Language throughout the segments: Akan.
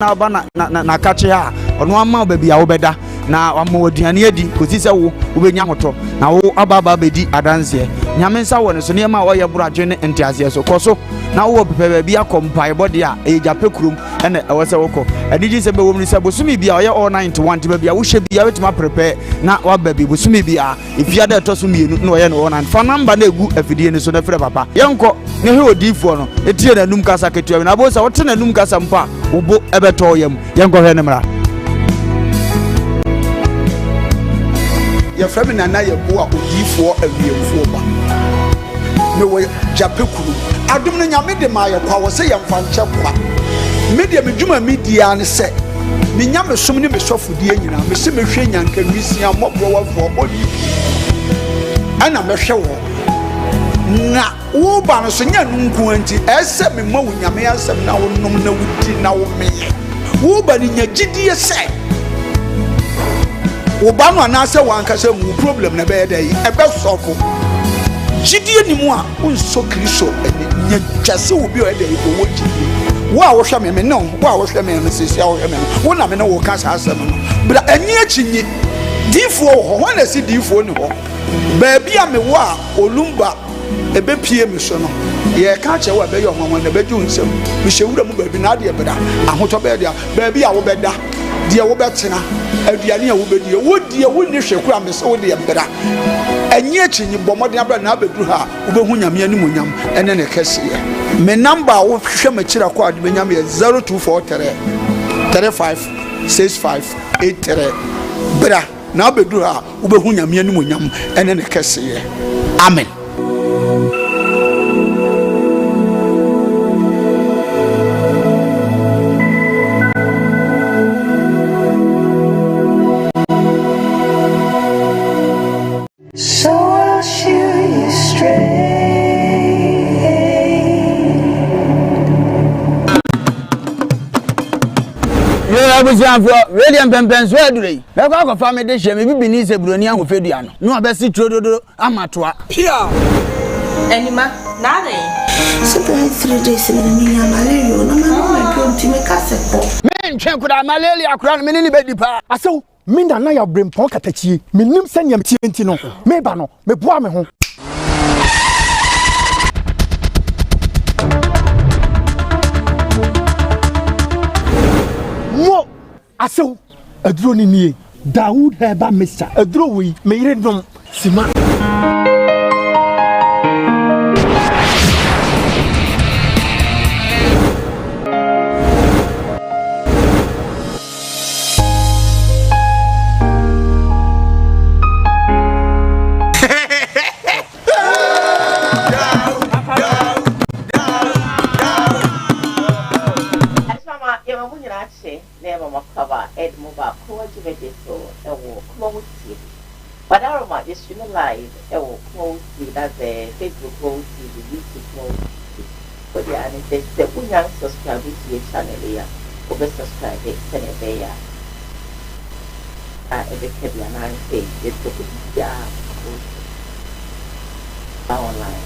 na ba na kache ha ono ama ba bia wo beda na wama waduane adi kosi se wo benya hoto na wo ababa bedi adanse nyame nsa wo ne so ne ma oye buraje ne entiase so koso na wo pepe ba bia kompai body a ejape kurum ene ewose woko adiji se be wo mni se bosumi bia oye all 91 ti ba bia wo hye bia wetima prepare na wa ba bi bosumi bia ifia da to so mienu na oye no 9 fa number na egu afidie ne so na frɛ papa yenko ne he odifo no etie na num kasa ketua na bo sa wote na num kasa mpa wo ebeto yam yenko hwe ne mra ya frame na ye bo a odifo awiemfo ba ne wo jape kuru adum no nyame de ma ye kwa wo se ye mfa nche kwa media medwuma media ne se me nyame som ne me sofodie nyina me se mehwe nyanka nwisia mobro wafo odi ana mehwe wo na wo ba no so nya nunku anti ese me ma wo nyame asem na wo nom na wudi na wo me wo ba ni nya gidie se wo ba no na se wanka se mu problem na be dey e be sofo gidie ni mu a unso kristo nya twase wo bi o dey ko wo gidie wo a wo hwe me no wo a wo hwe me no se sia wo hwe me wo na me no wo ka sa asem no bra ani achinyi difo ho na si difo ni ho ba bia me wo a olumba ebe pie me so no ye ka che wa be yo hwanwan na be ju nsem me hyewura mu ba bi na de beda ahoto be de ba bia wo beda de wo betena aduane a wo bedie wo die wo ni hwekura me se wo de beda anyi achinyi bomode abra na abeduru ha wo be hu nyame ani monyam ene ne kese me number wo hwe makira kwa de nyam ye 0243 35 65 83 bra na abeduru ha wo be hu nyame ani monyam ene ne kese amen. Radiant Pempens where do they? Beko family de shame bibi ni se broni ahofedua no. No abesi trododo amatoa. Pia. Enima, na dey. So 3 days in the malaria no ma go to make us po. Men twen kuda malaria kura no menini bedi pa. Aso minda na ya brempon katachie. Menim senya mtie enti no. Meba no, meboa me ho. Mo aso aduro ni nie Dawood heba Mr. aduro wi me yire dom sima Kumawood TV. But our is live, Kumawood TV, that's a Facebook Kumawood TV, YouTube Kumawood TV. But yeah, and it's the young subscribe to your channel here, or best subscribe to the every Kevin and I say, it's the good online.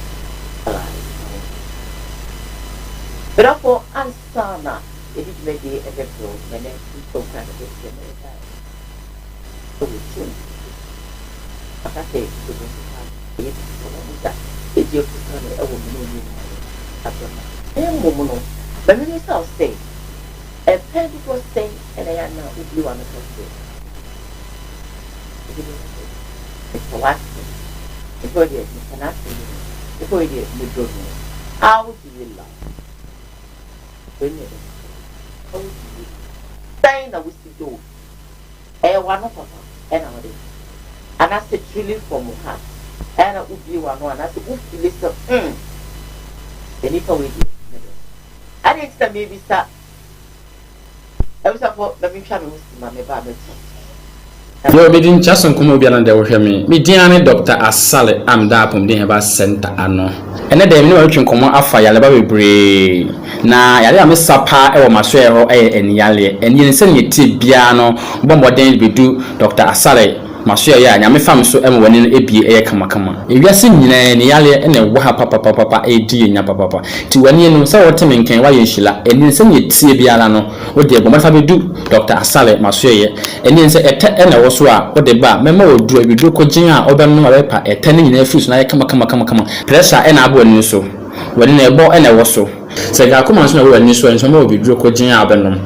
But for Ansana, it is ready every floor, and then people kind of get them. So we soon. I say, it's your family, a woman. A woman, but when you say, a pen was saying, and I am now with you on the first day. It's a last thing. Before you cannot see me, before you do how do you love? When you how do you saying that we see do? One of us. And I said, truly from my heart. And I would be one, and I said, would you listen? Then if I will do, I didn't say maybe start. I was about the mission with my baby. Yo bidin chason kuma bia na de wo hweme me diane Dr. Asale am da apom din heba center ano ene de me no atwen komo afa yale ba bebre na yale am sapa e wo maso e ho e eni yale eni nse ne ti bia no bomboden bedu Dr. Asale maso ya nyame fam so em wani no ebie eye kama ewiase nyina ne yale ene wo ha papa edi nya papa ti wani no se wote menken wa yenhila eni se nye tie biara no wo de bo mafa bedu Dr. Asale maso ye eni se ete ene wo so a wo de ba mema wo duro bidu ko gin a obem no abepa ete ne nyina fruit na ye kama pressure ene abo ani so wani na ebo ene wo so se ga kuma so na wo ani so enso ma obi duro ko gin a abenom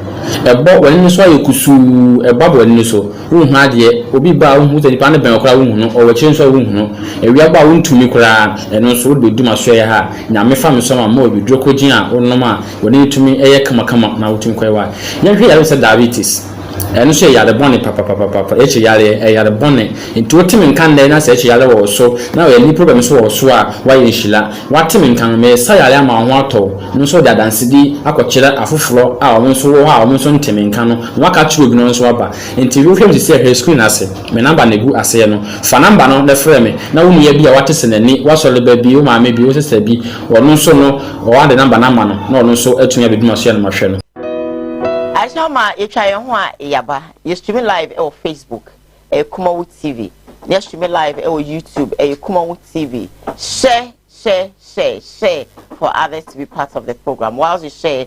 ebo wani so ayekusu ebo abo ani so wo hu ade obi ba wo hu te nipa ne ben okra wo hu no o wachi so wo hu no ewia ba wo ntumi kra eno so wo bedu maso ye ha nyame fa me so ma obi duro ko gin a onom a wani tumi eye kama na wo tumi kwa nya hwe ya se diabetes eno so ya de bone papa echi yale ya de bone nti otimi nkan de na se echi yale wo so na we ni problem so wo so a wa yenhila watimi nkan me sa yale ama ho ato no so da dansidi akokire afoforo a wo so wo ha wo so ntimi nkan no waka chiro bi no so aba nti we hwem se he screen ase me number na gu ase no fa number no na frɛ me na wo ni ya bi a wate senani wa so le ba bi wo ma me bi wo se bi wo no so no wo de number na ma no na wo so atunya be duma so ya no ma hwɛ no Ashama, you try on Yaba. You stream live on Facebook, Kumawood TV. You stream live on YouTube, Kumawood TV. Share for others to be part of the program. Whilst you share,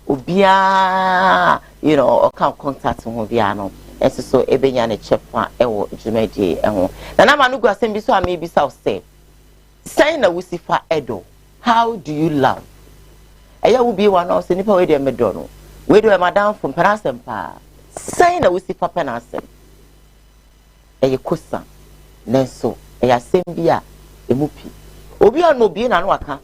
ubia, or come contact Moviano. And so, Ebenyane Chepa, Jumedi, and Nanamanugua Sembi, so I may be South say. Saying a Wusifa Edo, how do you love? Aya will be one of the Nipa Wedia Medono. We do a madam from Penasem pa. Say na wisi pa Penasem. Eye kusa. Nenso. Eye sembia. Emupi. Obi on mobi na no aka.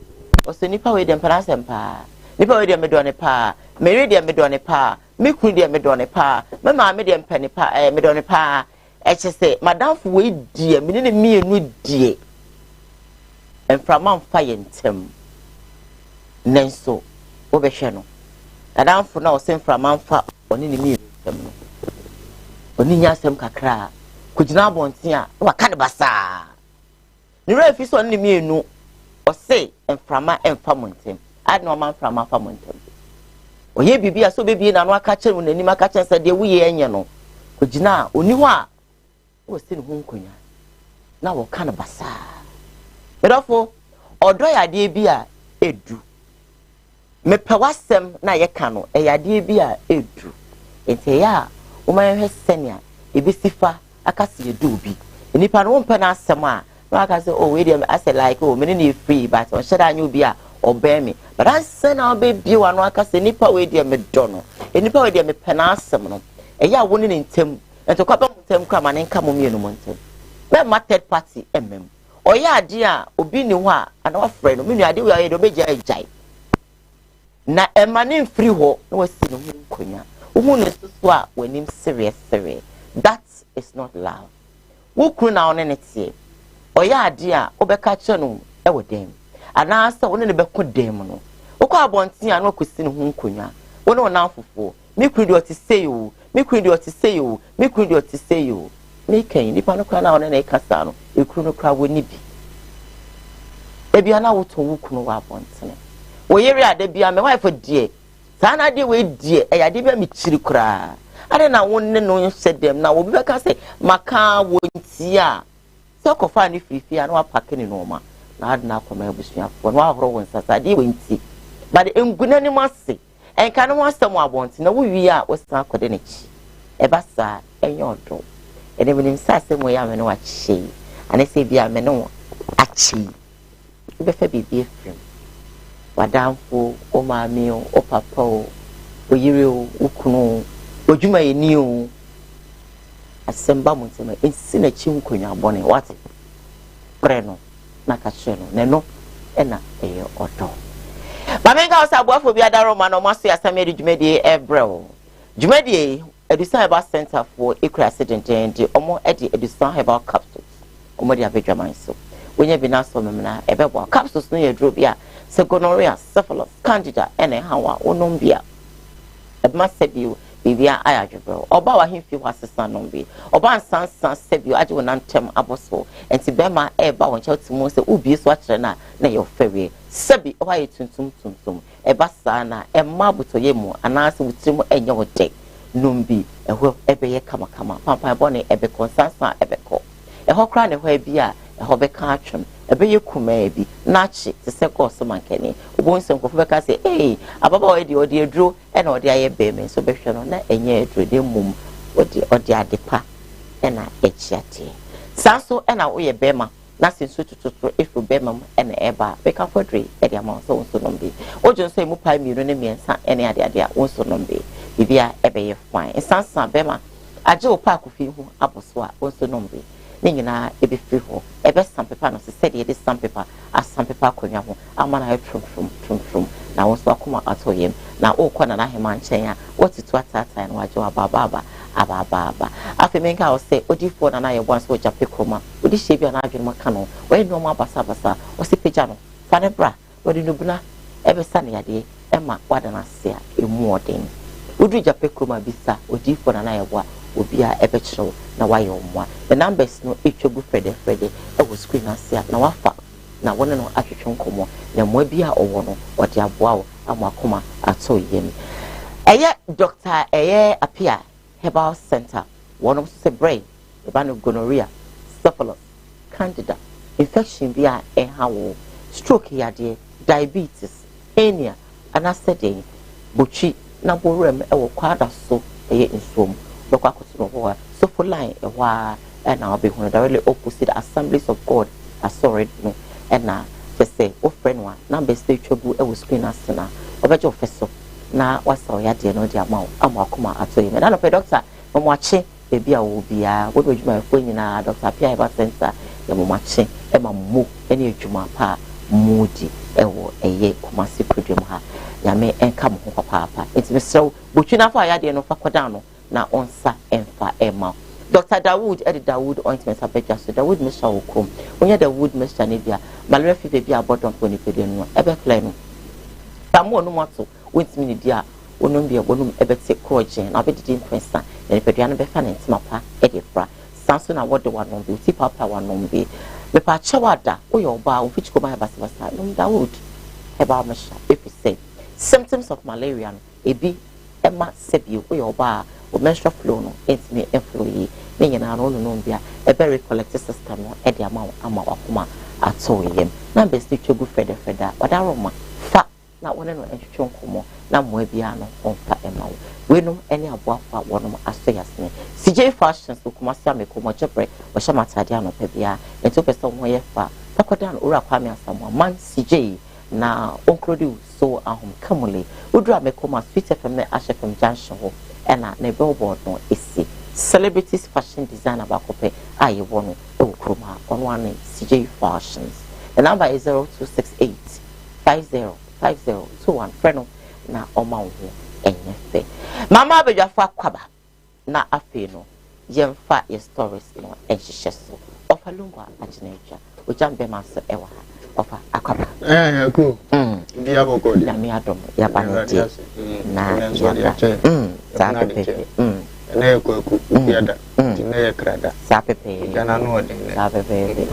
Ose nipa we dem Penasem pa. Nipa we dem medone pa. Meri dem medone pa. Mikru dem medone pa. Me maame dem pene pa. Medone pa. Eche se madam fu we die. Me ne mienu die. Enframa mfa yentem. Nenso. Obehwe no. Adam for now send from Manfa on any meal. Oni asem kakra kujina bontia wa kan basa ni refi so ni mienu o say enframa enfamontem ad no man frama famontem oye bibia so bebi na no aka kyeru nani maka kyen se de wuye enye no kujina oni ho a o se ni ho nkonya na wo kan basa bedofo odo ya de bia edu me pewasem na ye kanu e yade bia edu ente ya o man hwe senia ebisifa akase edu bi enipa no mpe na asem a no akase oh we dey as like oh me ni free but on sheda anyu bi a obey me but I say na obe bi wa no akase nipa we dey me do no enipa we dey me pe na asem no e ya wo ni ntem ento kwa ba ntem kwa mane nka mo mienu mo ntem be ma third party oya ade a obi ni ho a ana wa frɛ no me nu ade we aye do be jai jai na emane free ho na wasi no nkonya uhu ne so a wanim serious that is not love wukru na one ne tie oya ade a obeka che no e wodem ana asa one ne beko dem no ukọ abonten a na okosi no nkonya wona ona afofo me kru de otise yo me kru de otise yo me kru de otise yo me kan ni pa no kra na one ne kasa no ekru no kra woni bi ebi ana woto wukru wa abonten wo yeri ade bia me wife die sana de we die e yade bia me chiri kura ade na wonne no hyedem na wo bi beka say maka wonti a so kofa ni fifi a na apake ni no ma na ade na akoma abusua fo no ahoro won sasa de wonti but enguna ni mase enka no wasam abonti na wo wi a wo san akode ne chi e ba sa enyo odo e de minim sase mo ya me no achi ane se bia me no achi be fa bibi efrem wadamfo o maami o papa o yire o ukunu odwuma yeni o asemba muntema ensi na chi nkonya bone wate pre no na ka che no ne no na eye odo bamenga osabuafo bi adaro ma no maso ya samedi dwumadi ebrel dwumadi Edusan Herbal Center for Equal Accident and omo Edusan Herbal Capsules omo dia bedwaman so wonya bi na so memna ebebo capsules no ye dro bia gonorrhea, syphilis, candida, and a hawa, onumbia. A massabio, bibia ayajabro, or bawa him few was a son numbi, or ban san sabio, adjunantem aboso, and Tibema air bow and child to most ubi swatchana, na your ferry, sabi, or tum, a basana, a marble to yemo, and answer with Timo and your day. numbi eho ebeye kama pampa bone ebe consansa ebe ko eho kra ne ho bia eho be ka atwem ebeye kuma bi nachi te se course mankani obonso nkofo be ka say ababa o de odi eduro e na odi aye be me so be hwe no na enye eduro de mum odi adepa e na echiate sanso e na wo ye bema na sinso tututu efu bema e na eba be ka fodre e de amon so nso nombe ojo nso emu pa miru ne miensa e na ade nso nombe bibia ebeye fine sansa bema aje o pa kofi hu aboso a nso nombe ni nyina ebe free ho ebe sampepa no se said ye de sampepa as sampepa konwa ho amana he trum na wo so akoma atoyem na o kwana na hema nchen a wotitu atata na waje ababa afi menka o se odifo na ye wan so jape kroma odi shebi na adwene maka no we no ma basa o se peja no fane bra odi nubuna ebe sane yade ema wada na se a emu oden odi jape kroma bisa odifo na ye wa obia ebe chiro na waye omwa the numbers no etwogu frede e wo screen asia na wafa na wone no atwetwe nkomo na mo bia owo no ode aboa wo amakoma ato yem eye doctor eye apia herbal center one of the brain the gonorrhea syphilis candida infection bia hawo stroke yade diabetes hernia anasedin buchi na borem e wo kwada so eye nsom lokwa koto no so for line e wa na obi hono directly opposite Assemblies of God asorted no na just say o friend one number stay chobu e wo screen asena obeje ofeso na wasa ya de no de amakoma atoyi me na no doctor mo mwache bebi a wo bia wo do adwuma fo nyina doctor Pia Herbal Center ya mo mwache e ma mo ene adwuma pa mudi e wo eye Kumasi program ha ya me enka mo ho papa enti me so botwi na fa ya de no fa koda no na onsa emfa ema Dr. Dawood Dawood ointment abeja so Dawood Mr. Okom onya Dawood Mr. Nebia malaria fever bia bodon ko ni pede no ebe clear no tamo no moto wentimi ni dia onum bia bonum ebe te collagen na obedi influencer na pedua no be fa ntima pa e de fra sanso na wode wanom bi ti papa wanom bi me pa chawada oyo ba o fichiko ma basa no Dawood eba masha if you say symptoms of malaria no ebi ema sebi oyo ba o menstrual flow no intime inflow ni nyina no no bia e very collective system no e de ama wakoma atoyem na be still chogu feda wadaroma fa na wone no entwetwe nkomo na mo bia no onfa ema we no ene aboafa wono asoyasne CJ fashions ko Kumasi amekomo jebre o shamatade ano pa bia ento pese wo ye fa takodan ora kwame asamo man CJ na onclude so ahom kamule udra amekomo sweet FM ashefm junction ho ena na billboard no esi celebrities fashion designer bakope aye wono o kroma on one CJ fashions the number is 0268 505021 friend na oma wo enyefe mama abedwafo akwaba na afi no yemfa your stories no enhihye so ofa lungwa agineja ojambe maso ewa ofa akwaba cool dia boko dia mi adom ya baneti na ya sa pepe na ekoku biada na ya krada sa pepe kana no ode sa pepe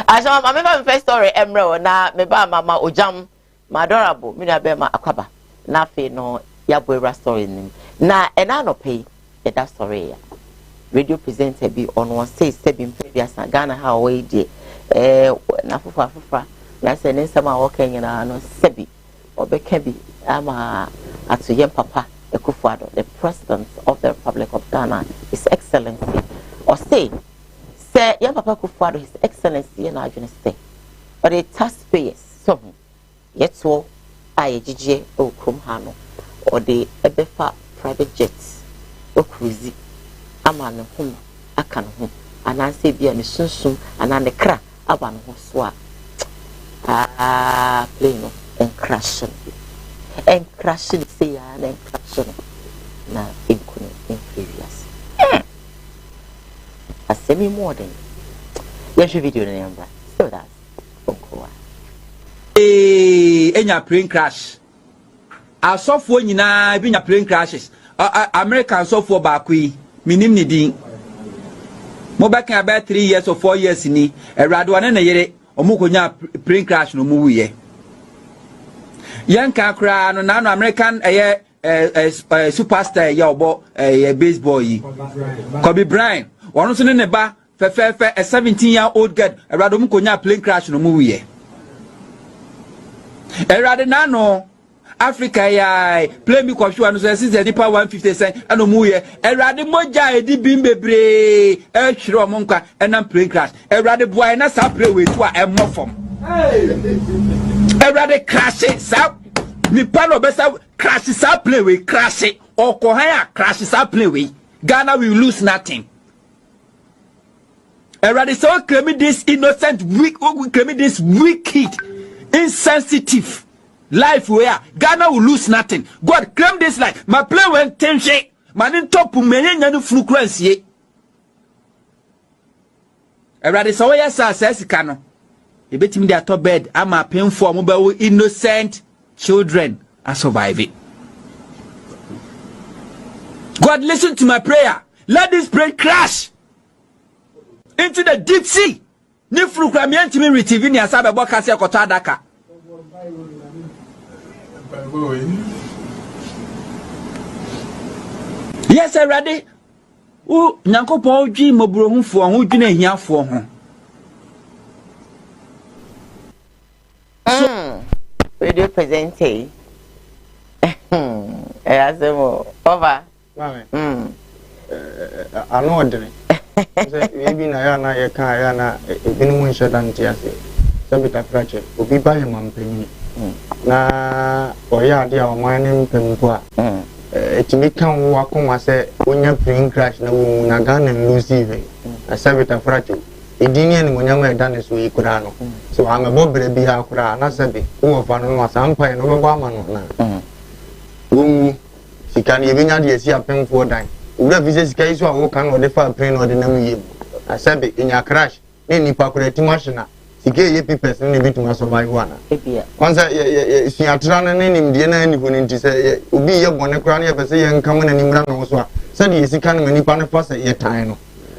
Asha mama me first story emre na me ba mama ojam my adorable me na be ma akwaba na fe no ya boera story nim na ena no pay that story ya radio presenter bi on one say sebi previous Ghana ha we die na fufa na say ne nsama wo kenya na no sebi obeka bi ama atoyem papa Ekufuado the president of the Republic of Ghana His Excellency or say ya papa Ekufuado His Excellency na adwene say but the taxpayers so yeto ayejije okrom ha no or the ebefa private jets o cruise ama ne ho aka ne ho ananse bia ne sunsun anane kra aba ne ho so a plane and crashing say and crashing na inkunu inferiors a semi modern yes video na yamba so that's Koowaa enya plane crash asofo nyina bi nya plane crashes American sofo baako yi minim ni din mo back about 3 years or 4 years ni erado ane na yere omukonya plane crash no mu wuye Yanka kra no na no American superstar ya obo baseball yi Kobe Bryant wonu so ne ba a 17-year-old girl erado mu konya plane crash no mu wiye erade na no Africa ya play me kwahwe anu so since the 150 cent anu mu ye erade moja edi bimbebre hwere omo nkwa enam plane crash erade boy na sa play we to a emofom erade crash sa ni pano besa crash sa play we crash okohan crash sa play we Ghana will lose nothing. Erade so claim this innocent weak claim this wicked insensitive life where Ghana will lose nothing. God claim this life. My play when tension. Man in top many new frequency. Erade so yes says kano. You bet him their top bed. I'm a painful mobile innocent children are surviving. God listen to my prayer. Let this prayer crash into the deep sea. Ni frukramian timi retivini asabe boka se kota adaka. Yes, ready. O Nyankopon odwi mobrohunfo ho dwena hiafo ho. Radio presenter. Asemo over. I know what maybe na ye kan ya na ebinu mo nsheda ntiase sabita fracture obi ba ye mampeni na oya ade a oman ne mpempo a etimi kan wo akoma se onya plane crash na wo na Ghana lose ve sabita fracture edini ne monya ma da ne so yikura no so amebo bre bi akura na sabe wo fa no asampa no bebo ama no na wo sikani ebinya de esi apemfo dan ura visa sika iso awo kan ode fa plane ode na mu yemu asabe enya crash ne nipa kureti machine sika ye papers ne bituma survive wana ebia kwanza siatra na ne nimdie na ni honi nti se obi ye bone kura ne pese ye nkam na nimra no so a se de sika na nipa ne fa se ye tan no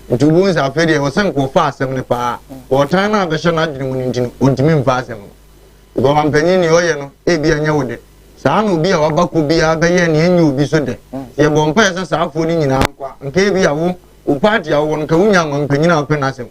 nti obu nsa afede wo se nko fa asem ne pa wo tan na be hye na adwene mu ni nti no ontimi mfa asem no go mampanyi ni oye no ebia nya wode saa no bi a wabako bi a beye ne enyi obi so de ye bompa ese saafo ni nyina nkwa nke bi a wo upati a wo nka wunya mampanyina openasem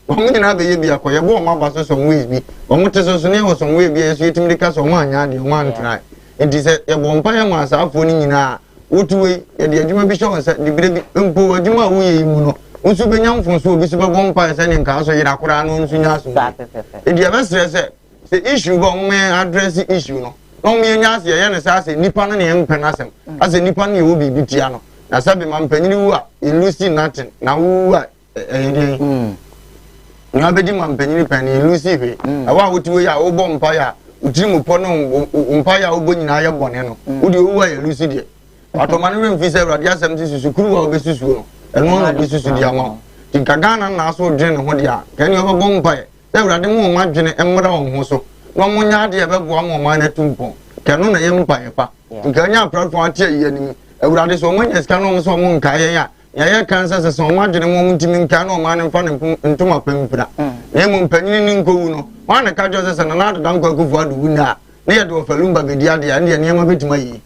omo nyina beye bi akoye bo ma baso so ways bi omo teso so ne wo so way bi eso yetimi ka so mo anya de mo antrai enti se ye bompa ye ma saafo ni nyina wotuwe ye de adwuma bi so se de bire bi mpo adwuma wo ye mu no nso benya mfonso obi so be bompa ese ne nka so yira kora no nso nya so edi e be stress se issue bo mo address issue no no me nya ase ye ne sa ase nipa no ne empenasem ase nipa no ye wo bi bitia no na sabe mampanyini wu a ilusi nothing na wu a na bedi mampanyini pani ilusi he awa wotiwe ya wo bom pa ya utiri mu po no mpa ya wo bo nyina ya bone no wo de wu a ilusi de atomane we mfi se urade asem ti susukuru wa obesusu no eno na obesusu di ama tinka Ghana na so dwene ho de a kan yo bom pa se urade mu ma dwene emra wo ho so no mo nya de be boa mo ma na tumpon kanu na ye mpa ye pa tinka nya platform atie ye ni Eurade so manya ska no so mo nka ya kansa so mo adwene mo ntimi nka no ma ne mfa ne ntoma pempira na mo mpanyini ni nkowu no wa na ka jo se na na da nkwa kufu adu wuna na ye do falumba bedi ade ya ne ma betima yi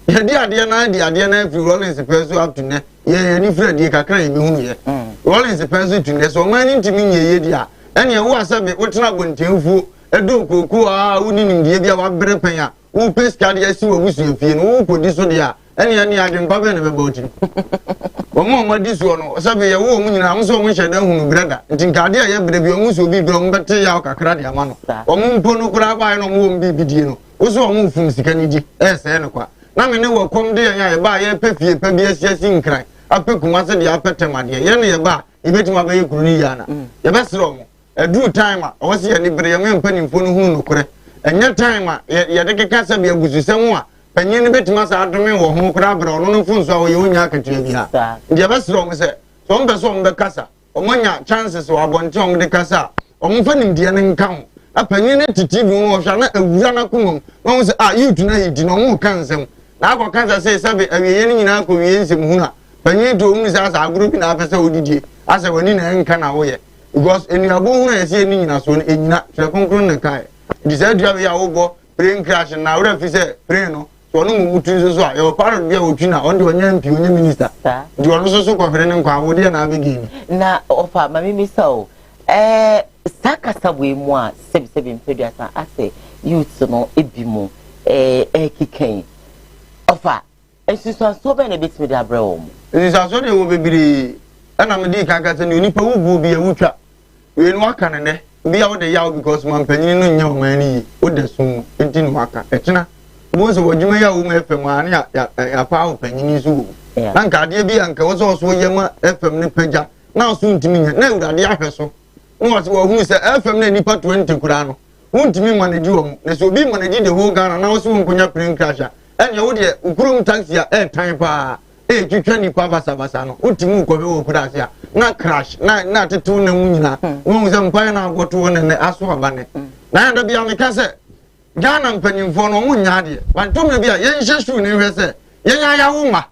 ye di ade na fi Rollins peso up to ne ye ni Fred ye kakra ye hunu ye Rollins peso to ne so ma ni ntimi nye ye di a ene wo asabe wo tena bontemfu edo koku a wuni ni die bia wa bere pen a wo peska de asi wo busu efie no wo kodi so de a ene adwen pa be ne be bauti omo ma di so no sabe ye wo mu nyina amso mo hyeda hunu brada nti nkade a ye bere bi omu so bi do mbete ya kakra de ama no omu mpo no kura ba no mo mbi bidie no wo so omu fun sika ni di se ne kwa na me ne wo kom de ya ye ba ye pefie pa bi asiasi nkran apekuma se de apetemade ye ne ye ba ibetima ba ye kuru ni ya na ye be sro mo edu time a wo se ye ni bere ye me mpanimfo no hunu no kure enya time a ye de keka se bi agususem a panyin betima sa adome wo ho kura bra ono no funso a wo ye onya akatua bi ha ndi abesro mo se so mbe so mbe kasa omonya chances wa bonte om de kasa omfa nimdie ne nka ho apanyin ne titi bi wo hwa na awura na komom wo se you tuna yidi no mo kansem na akọ kansa se sabe awiye ne nyina akọ wiye nsem huna panyin to mu sa sa aguru bi na afese odidie ase wani na nka na wo ye because enuabo huna ye se ni nyina so enyina twa konkron ne kai di se dua ya wo bo plane crash na ora fi say plane no so no mutu so a your part bia otwina on de onya mpi onya minister de ono so kwafere ne nkwa wo de na begin na ofa mami mi so saka sabwe mu a sebi mpedua ase youth no ebimu kikan ofa ensusu so be na betimi de abre wo mu ensusu so de wo bebiri ana me di kaka se ni nipa wubu bi awutwa we no aka ne bia wo de yawo because man panyin no nya o man ni wo de sum enti no aka etina wo so wodwuma ya wo ma fm ani ya pa wo panyin so wo na nka de bi anka wo so yema fm ne pagya na so ntimi nya na urade ahweso no so wo hu se fm na nipa 20 kura no wontimi manage wo na so bi manage de whole Ghana na wo so nkonya plane crash enya wo de ukurum taxi a time pa twitwa nipa basa no wontimi ko be wo kura ase a na crash na tetu na munyina wo se mpa na agoto ne aso abane na ndo bia me ka se Ghana mpanyimfo no munya de wantom na bia yen hyesu ne hwe se yen aya wo ma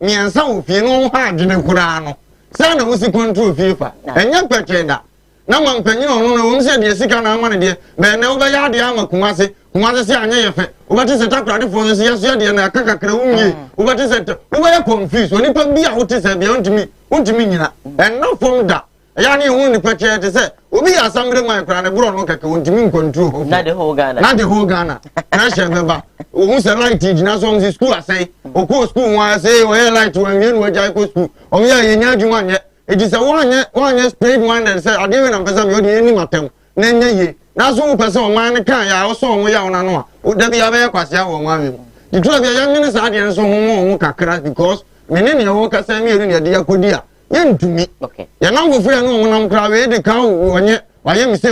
miensa wo fie no ha adwene kura no se na wo si control fie fa enya pekenda na mampanyin ono na wo se de sika na ama ne de be na wo be ya de ama kumase se anya ye fe wo bati se takrade fo se yeso de na kakakra wunye wo bati se wo be confuse oni pa bia wo te se bia ontimi nyina enna fom da ya ni hu ni pekye te se obi asamre man kra ne bro no kaka ontimi control na the whole Ghana na she beba wo se light gina so mzi school asai o ko school wa say o light wan yen wo jai ko school o me ya nya adwuma nye it is a one straight man that say ade we na pesa me o de ni matem na nya ye na so wo pesa o man ne kan ya o so wo ya ona no o da bi ya be kwase ya wo ma me the two of ya nyine sa de so ho kakra because mene ne wo kasa me ru ne de yakodi a yentumi okay ya na wo fure no wonam kra we de kan wonye waye mi say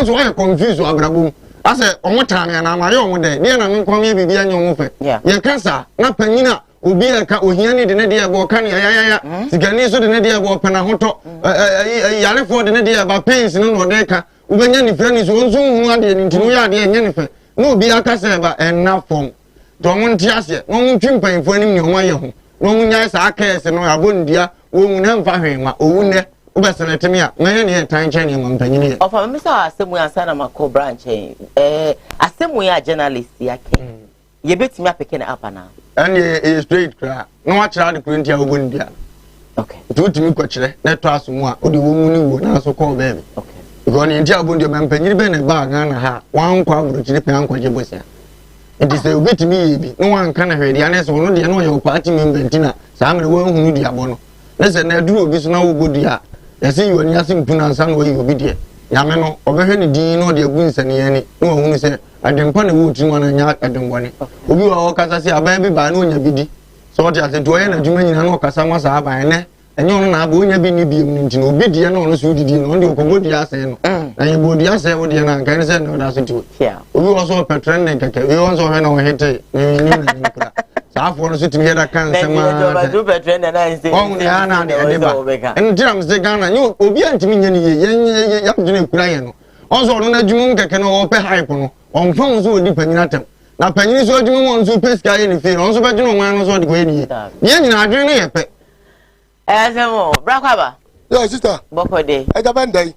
so why confuse abrabum ase omo tame na ma ye omo de ne na nkom ye bibia nye omo fe ye kasa na panyina obi aka ohia ni de ne de e bo kan ya sigani so de ne de e bo pena hoto yale fo de ne de e ba pains no de ka ubenya ni fre ni so nso hu ade ni ntinu ya de nye ne fe no obi aka se ba enna fom to mo nti ase no mo ntwi mpanfo ni ne ho ye ho no mo nya sa aka ese no abondia wo mu na mfa hwenwa owu ne ubeseletemi a manye ne tan chen ne mampanyini ofa me sa asemu ansa na mako branch asemu ya journalist yake ye betimi apeke na apa na and ye straight kra no wa kira de kurenti a obondia okay tutimi ko kire na to asomu a odi wo mu ni wo na so ko be okay because ne ntia obondia mampanyini be ne ba Ghana ha wan kwa buru kire pe anko je bosia it is a betimi ye bi no wan kana hwede ya na so no de no ye ko ati membentina sa amre wo hunu dia bo no lese na duro obi so na wo godia yesi yo ni asim puna san wo yi obi de nyame no obehwe ni din no de agu nsane yani no hunu se adempa na wo tiri wana nya adembone obi wa kasa se aban bi ba na onya bidi so what ya se to ye na dwuma nyina na okasa nwa sa aban ne enye ono na aba onya bi ni bi mu ntino obi de na ono so didi no de okogbodi ase no na ye bodi ase wo de na nkan se no da so ti obi wo so petren ne keke we won so hwe na wo hete ni na nkura afọ no so timi heda kan sema do betre na na nse on ya na de ba entiram se Ghana ni obi antimi nya ni ye ya dwene kura ye no onso no na dwum keke no ope hype no on fon so odi panyina tem na panyini so dwum won so peska ye ni fe onso be dwene wan no so de ko ye ni ye nyina adwene ne ye pe asemo brakwaba yo sister bokode e ga bandai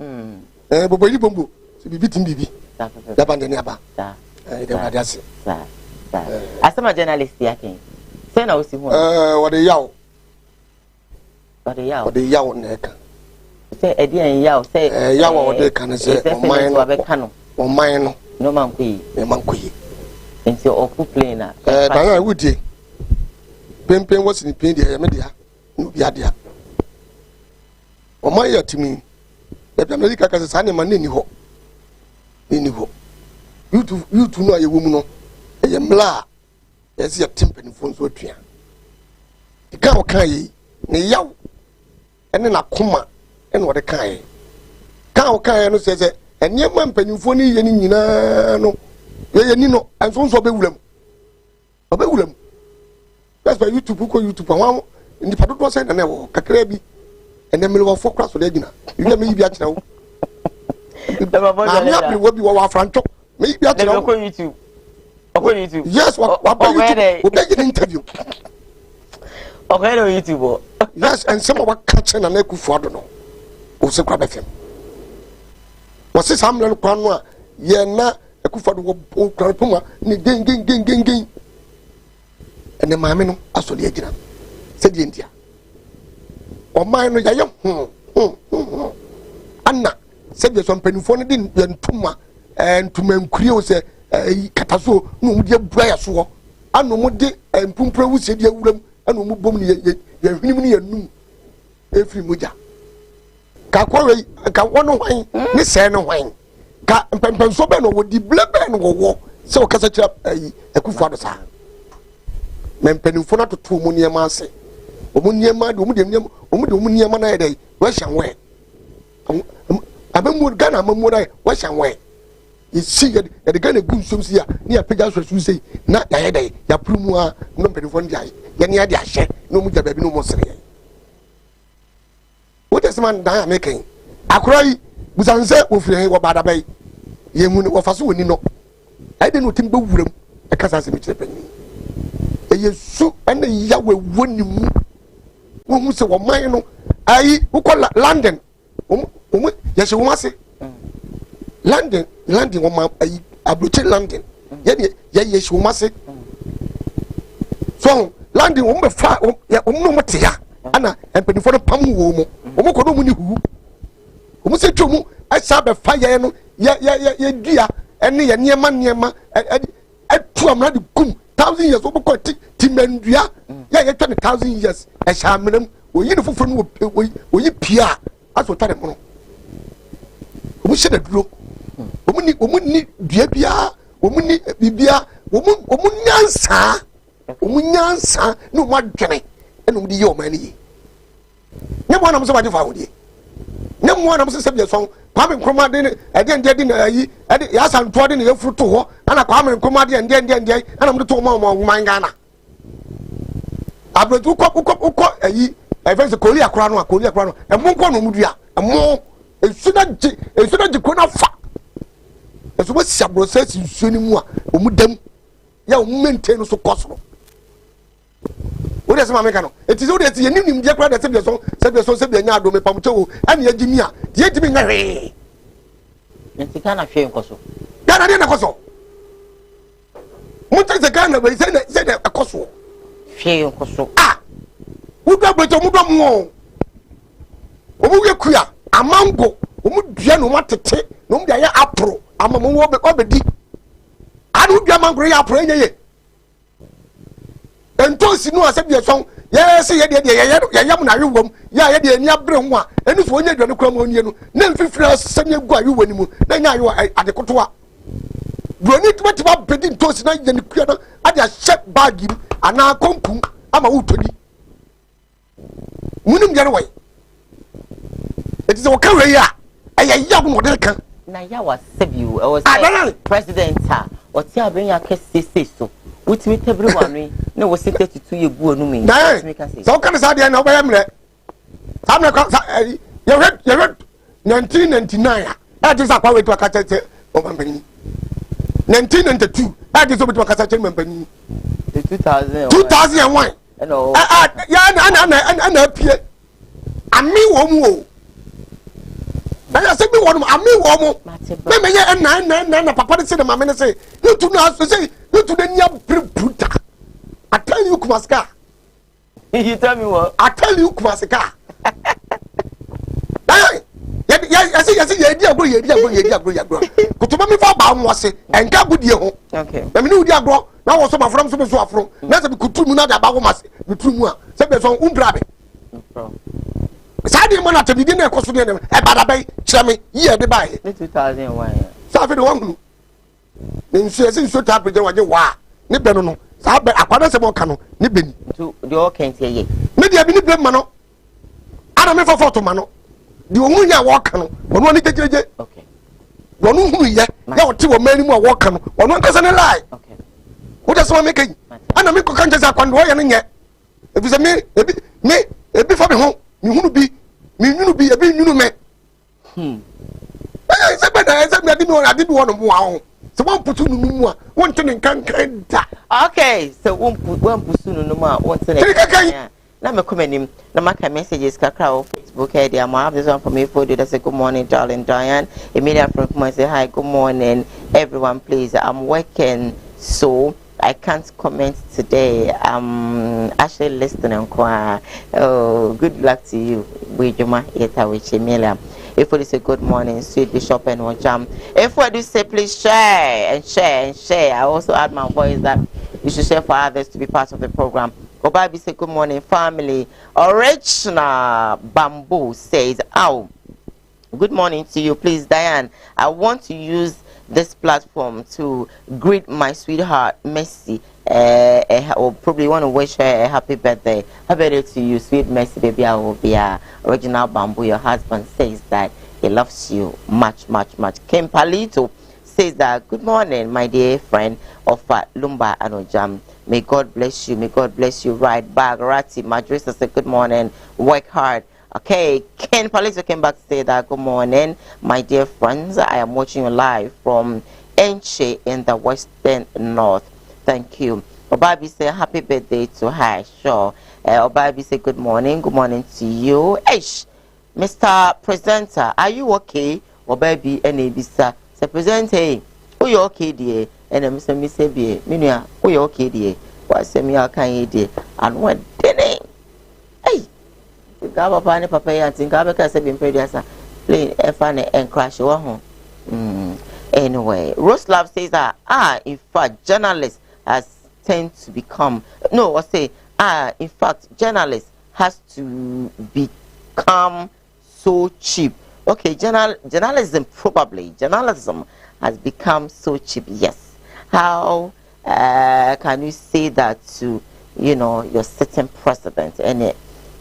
bobo yi bombo se bibi tim bibi da bande ni aba e de bade ase asema journalist yake sena osimu wode yawo wode yawo neka se edian yawo se yawo wode kan se o mine no mankuyi e mankuyi nti oku plane na dan ya wudi pempen wasini pen dia me dia no bia dia o man ya timi e bia America ka se sa ne man ni ho YouTube no ayewo mu no eye mla esi ya timpani fon so atua ika o kan yi ne yaw ene na koma ene wo de kan yi kan o kan yi no se enie ma mpanimfo ni ye ni nyina no ye ni no enso so be wulam that's why YouTube awon ndi padodo se na wo kakra bi ene mele wo fokra so de gina ile me yi bi a kira wo na mi abi wo bi wo afrancho me yi bi a kira wo YouTube YouTube. Yes, what YouTube? We make an interview. Okay, no YouTube. Yes, and some of our catching and echo for no. O se kwa befem. Was this hamle no kwa no ye na Kufa wo Puma ni gen ene maame no asole agina se die ndia o man no yaye anna se be so mpanifo no din ntuma ntuma nkuri o se kataso no mu de bua ya so anno mu de mpumpra wusie de awuram anno mu bom ni ya hwinim ni yanum efiri muja ka kwore ka wono hwan ni se no hwan ka mpempenso be no wo di blebe no wo se o kasa kira Akufo do sa mempenifo na toto mu niema ase omu niema de omu de niema na yedai wa hyanwe abamu Ghana amamu na wa hyanwe isi ya de Ghana gunsom si ya ni apega so su sei na ya yedai ya prumu a no mempenifo ndi aye ya ni ade ahye no mu ja baabi no mo sere what is man dan amaken akrai busanse ofire wo bada bai ye mu wo faso woni no ade no timba wuram e kasa se mi kire panyi Yesu and Yahweh wonimu wo se wo man no ai wo London yes wo mase London wo man ai abroche London ye yes wo mase so London wo befa wo no mate ya ana empenifo no pam wo mo ko no mu ni hu wo se twomu asa be fa ye no ye dua ene ye niema atu amna de kum 1,000 years oboko timendua ya 20,000 years e shamram oyi ne foforo no oyi pia aso tare mo no omu hye da duro omu ni dua bia omu ni bibia omu nyansa no mo adwene eno mu di ye o man ni ne mo na mo so ba jefa wodi ne mo na mo se bia so Kwame Nkrumah de ede na yi ede ya santo de ne yefruto ho ana Kwame Nkrumah de ede ana mo to mo man Ghana abrotu ko ayi efense Korea kura no e mo nko no mudua e mo esuna jiko na fa eso mo sia process nsuo ni mu a o mu dam ya o mu maintain so kosoro Ode se ma meka no eti se ode eti yenim die kura de se bia nya adome pamcho ani agimi a die gimi nya hwe enti kana hwe nkoso kana de na koso muta se kana be se de akoso hwe nkoso udo agbeto mu do mo omu ye kuya amango omu dua no matete no mu ya apro amamu obedi anu dua mango ya apro enye entonsi no asebia son yes ye de ye yam na yewom ya de ani abre ho a enu so onye dwane kura ma onye no na mfifira sanye gu ayewo ni mu na nya ayo adekotoa broni tiba bedi entonsi na ye ni kura na ade a shep bag ana konkum ama wutodi munum jare wai it is okay we ya ayaya mo de kan na ya wa sebiu e was president ha o ti abenya kese so wutimi tebru wanu na wo 32 ye gu onu mi so kan sa de na obaya mre samle ye red 1999 a ti sa kwa we to akatete o mampani 1992 a ti so be to akatete mampani 2001 no ya na pie ami wo mu o na se bi wo mu ami wo mu me ye na papa de se de mama ne se you to know say you to the nya puta I tell you Kumaska you tell me what I tell you Kumaska ya say ye di agro kutuba mi fa ba mo se enka gudie ho okay na me ni udi agro na wo so ma from so afro na se bi kutumu na da ba wo ma se bitumu a se be so umbrabe Sadi mo na tabidi na ekoso de e bada bai cheme ye de bai 2001 sa fe de wonu ne nsu ese nsu ta preje waje wa ne be no sa be akwada se mo ka no ne be ni to de o kan tie ye ne dia bi ni be ma no ana me foto ma no de ohun ya wo ka no ono ni jejeje okay wonu hu ye ya wo ti wo mani mu a wo ka no ono nkasa ne lai okay wo just want make ana me ko kan je sa kwando ye ne nye ebi se me ebi fa me ho mi hunu bi ebi nyunu me se bada se me adi bi wono mo aho se won putu nu mu a won tene kankan da okay so won pusu nu mu a won tene kankan na me come him na maka messages kakra on Facebook here there. I have this one from me for you. Say good morning, darling Diane. Emilia from Kumawood say hi, good morning, everyone. Please, I'm working, so I can't comment today. I'm actually listening. Oh, good luck to you. Wijuma Eta with Emilia. If we say good morning, sweet Bishop and Wajam. If we do say please share and share and share. I also add my voice that you should share for others to be part of the program. Obabi say good morning, family. Original Bamboo says, "Oh, good morning to you, please, Diane. I want to use this platform to greet my sweetheart, Mercy. Or probably want to wish her a happy birthday. Happy birthday to you, sweet Mercy, baby. I will be Original Bamboo. Your husband says that he loves you much, much, much. Kim Palito says that good morning, my dear friend of Lumba Anojam. May God bless you. May God bless you. Right back. Rati Madrisa said good morning. Work hard. Okay, Ken Palito came back to say that good morning, my dear friends. I am watching you live from Enche in the Western North. Thank you. Obabi say happy birthday to her. Sure. Obabi say good morning. Good morning to you. Eish, Mr. Presenter, are you okay? Obabi NABisa. Say presenter, are you okay, dear? And Mr. Mr. B. Minia, are you okay, dear? What say me? I can't dear. And what did it? Hey. Gaba pani papa ya tinka be ka se bi mpediasa plane efane and crash wa ho anyway. Roslav says that in fact journalists has tend to become in fact journalists has to become so cheap. Okay, journalism has become so cheap. Yes. How can you say that to your certain president? And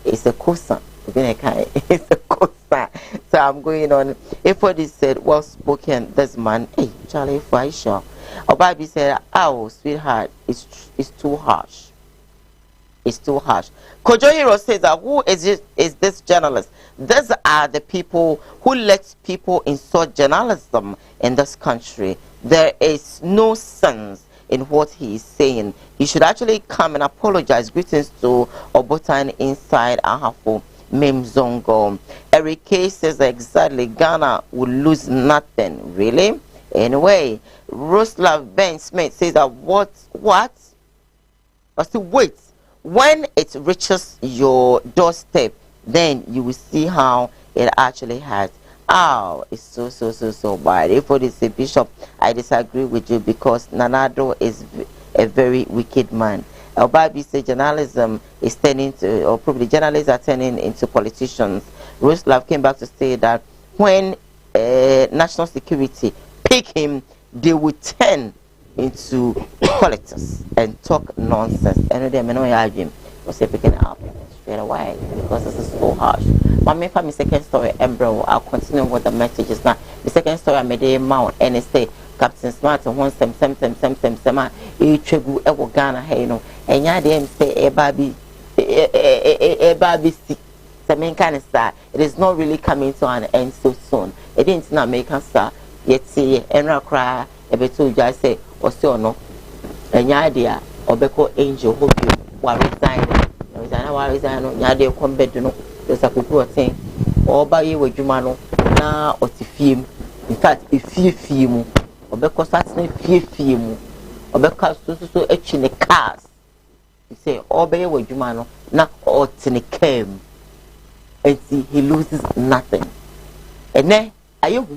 it's a coaster. It's a coaster. So I'm going on. If what he said, well spoken, this man, hey, Charlie Faisha. Obabi said, oh, sweetheart, it's too harsh. It's too harsh. Kojohiro says that who is this journalist? These are the people who let people insult journalism in this country. There is no sense in what he is saying. He should actually come and apologize. Greetings to Obotan inside Ahafo Memzongo. Eric K says exactly Ghana will lose nothing. Really? Anyway, Roslav Ben Smith says that what? I still wait. When it reaches your doorstep, then you will see how it actually has. Oh, it's so bad. If what is a bishop, I disagree with you because Nanado is a very wicked man. Obabi said journalism is turning to, or probably journalists are turning into politicians. Roslav came back to say that when national security pick him, they would turn into politics and talk nonsense. And they may not argue because they're picking up straight away because this is so harsh. But me for my second story, Embro, I'll continue with the messages now. The second story I made a mount and it say Captain Smart and one sem e tregu e Ghana hey no and ya dem say e baby see some kind of star. It is not really coming to an end so soon. It didn't not make us start yet see and cry a bit to just say or so no and ya idea or beko angel hope you while resigning ya de come bed no there's a people thing or by you with Jumano now or film. In fact, if you film or because that's not film or because so in the cars, you say, obey with Jumano now or in the came and see he loses nothing. And then are you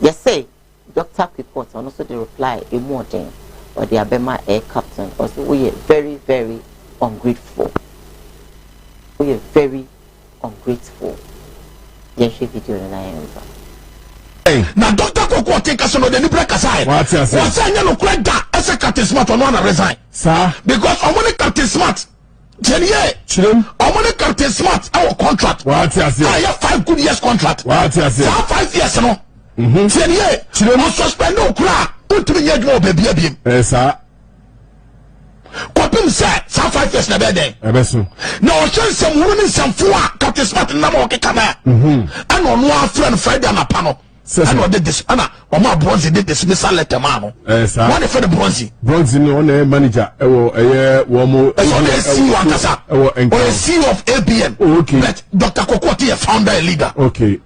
yes say doctor reports and also the reply a more thing or the Abema air captain also we are very, very ungrateful. We are very ungrateful. Yes, she video and I am. Now, Doctor Coco take us on the Libra Kasai. What's saying? You know, correct that as a Captain Smart on one resign, sir. Because I'm only Captain Smart. Jenny, I'm only Captain Smart. Our contract. What's I have 5 good years contract. What's 5 years, no. Jenny, I'm suspend no crack. Put me yet more baby. Yes, sir. Kwapim say 5 years na bede ebeso na o chance some women some four Captain Smart na mo kekana and on one friend Friday na pano And what did this? Anna, Oma Bronzy did dismissal letter, man. What if the Bronzy? Bronzy, no manager, Womo, CEO of ABM. Okay. But Dr. Kokoti, a founder and leader. Okay.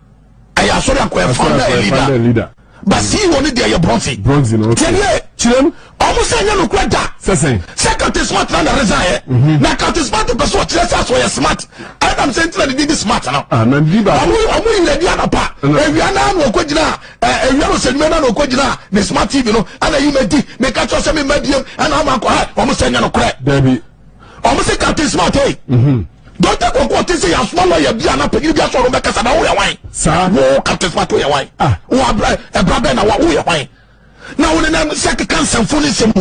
I am sorry, I'm a founder and leader. But see, one day you're Bronzy. Bronzy, no. Children, almost saying you look like that. Second is smart than the resign. Now, count is smart to pursue. Let's why you're smart. I'm saying that you did smart now. I'm in the other part. If you are now, no question. If you are saying, no question. The smart TV, no, and you make a choice of medium, and I'm almost saying, no crack. Baby, almost say, count is smart, eh? Don't take what is a small lawyer, be an apple, you just want to make us about wine. Sir, no, count is smart to your wine. A brother, and what we are wine. Now when I'm second cancer phone is and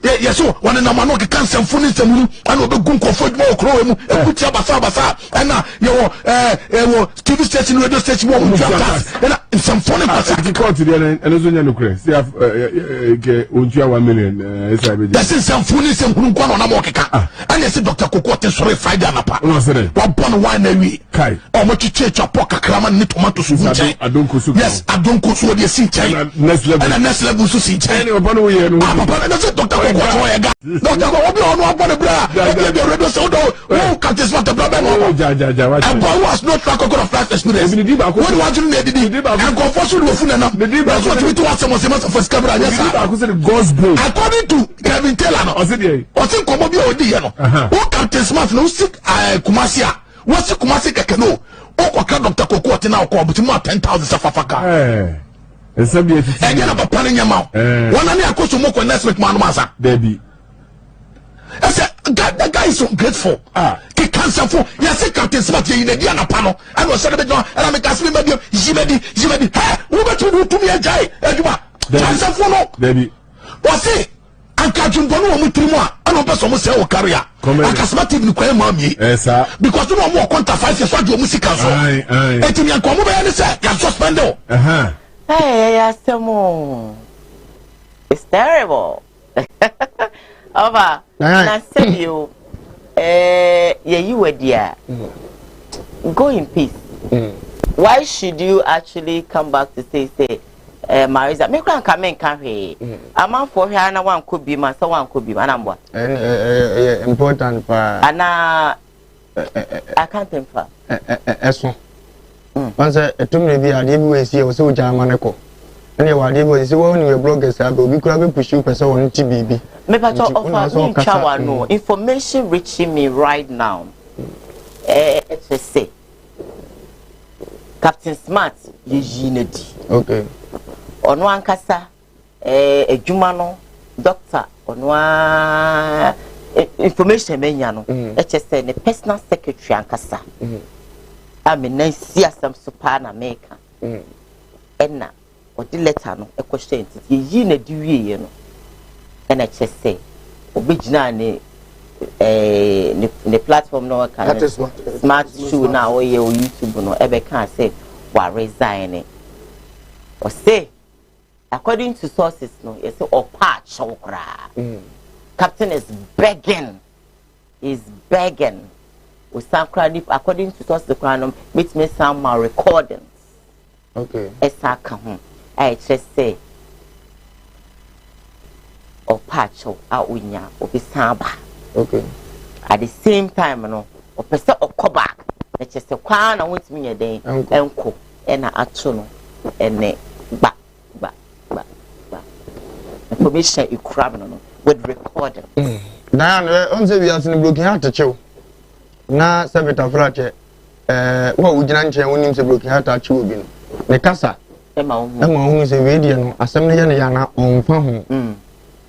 yes, so when I'm not cancer phone is and will be good for more crow and put your basa and your TV station radio station and some phone and also 1 million. That's in some phone is and I said Dr. Kokoti sorry Friday and apart. What born wine a week. Or what you change your pocket cramming tomatoes. Yes, I don't go so the sea next level. And the next level to see China upon we are. Papa, that's it, Dr. Dr. Obi on one bra. The radio sound. Oh, can't this what the problem? I was not track of fast experience. What was you need? And go for sure with Funana. That's what we do at some of the first camera. According to Kevin Taylor, or think Komobi or Diano. What can't this month no sick Kumasia? What's the Kumasi Kakano? Oh, Dr. Kokoti now call but more 10,000 Safaka. And then about planning your mouth. One of the to more next week, Manamasa. Baby. I said, God, the guy is so grateful. He cancer for yes, Captain Smart in the Diana panel. I was celebrating, and I make us remember Jimedi. Hey, we were to me a jay, cancer for no, baby. What's it? I'm catching Bono with 3 more. I don't pass almost a career. I can smart even quite mommy. Because you don't want to fight your music. And to me, I'm coming and say, you're suspended. Hey, it's terrible. Over. I said you, you were dear. Go in peace. Why should you actually come back to say, Marisa, make one come in, come here. A man for her, and one could be my someone could be my number. Important for Anna. I can't infer. Once a too many I didn't see or so Jamanaco. Anyway, I was one of your bloggers. I will be grabbing push you person on TBB. Maybe I offer no information reaching me right now. Let's say Captain Smart, Eugene. Okay. On one casa, a Jumano, doctor, on one information meniano. Let's say the personal secretary and casa. I mean, see some supana maker. Enna, or the letter no, a question, ye ne do ye, no. And I just say, originally, the platform no can smart shoe now or YouTube no ever can say, what resigning. Or say, according to sources, no, you say, or patch or cry. Captain is begging. With some credit, according to us, the crown makes me some more recordings. Okay. I just say, or patch or out winya or be samba. Okay. At the same time, no, or person or come back. Let's just a crown and with me a day, uncle, and a atuno, and back. Information you crabbing with recording. Now, on the we are looking at the show. Na sabita frache wa ujina nche wonim se broken heart achi obi no ne kasa ema hu se radio no asem ne ya na onfa ho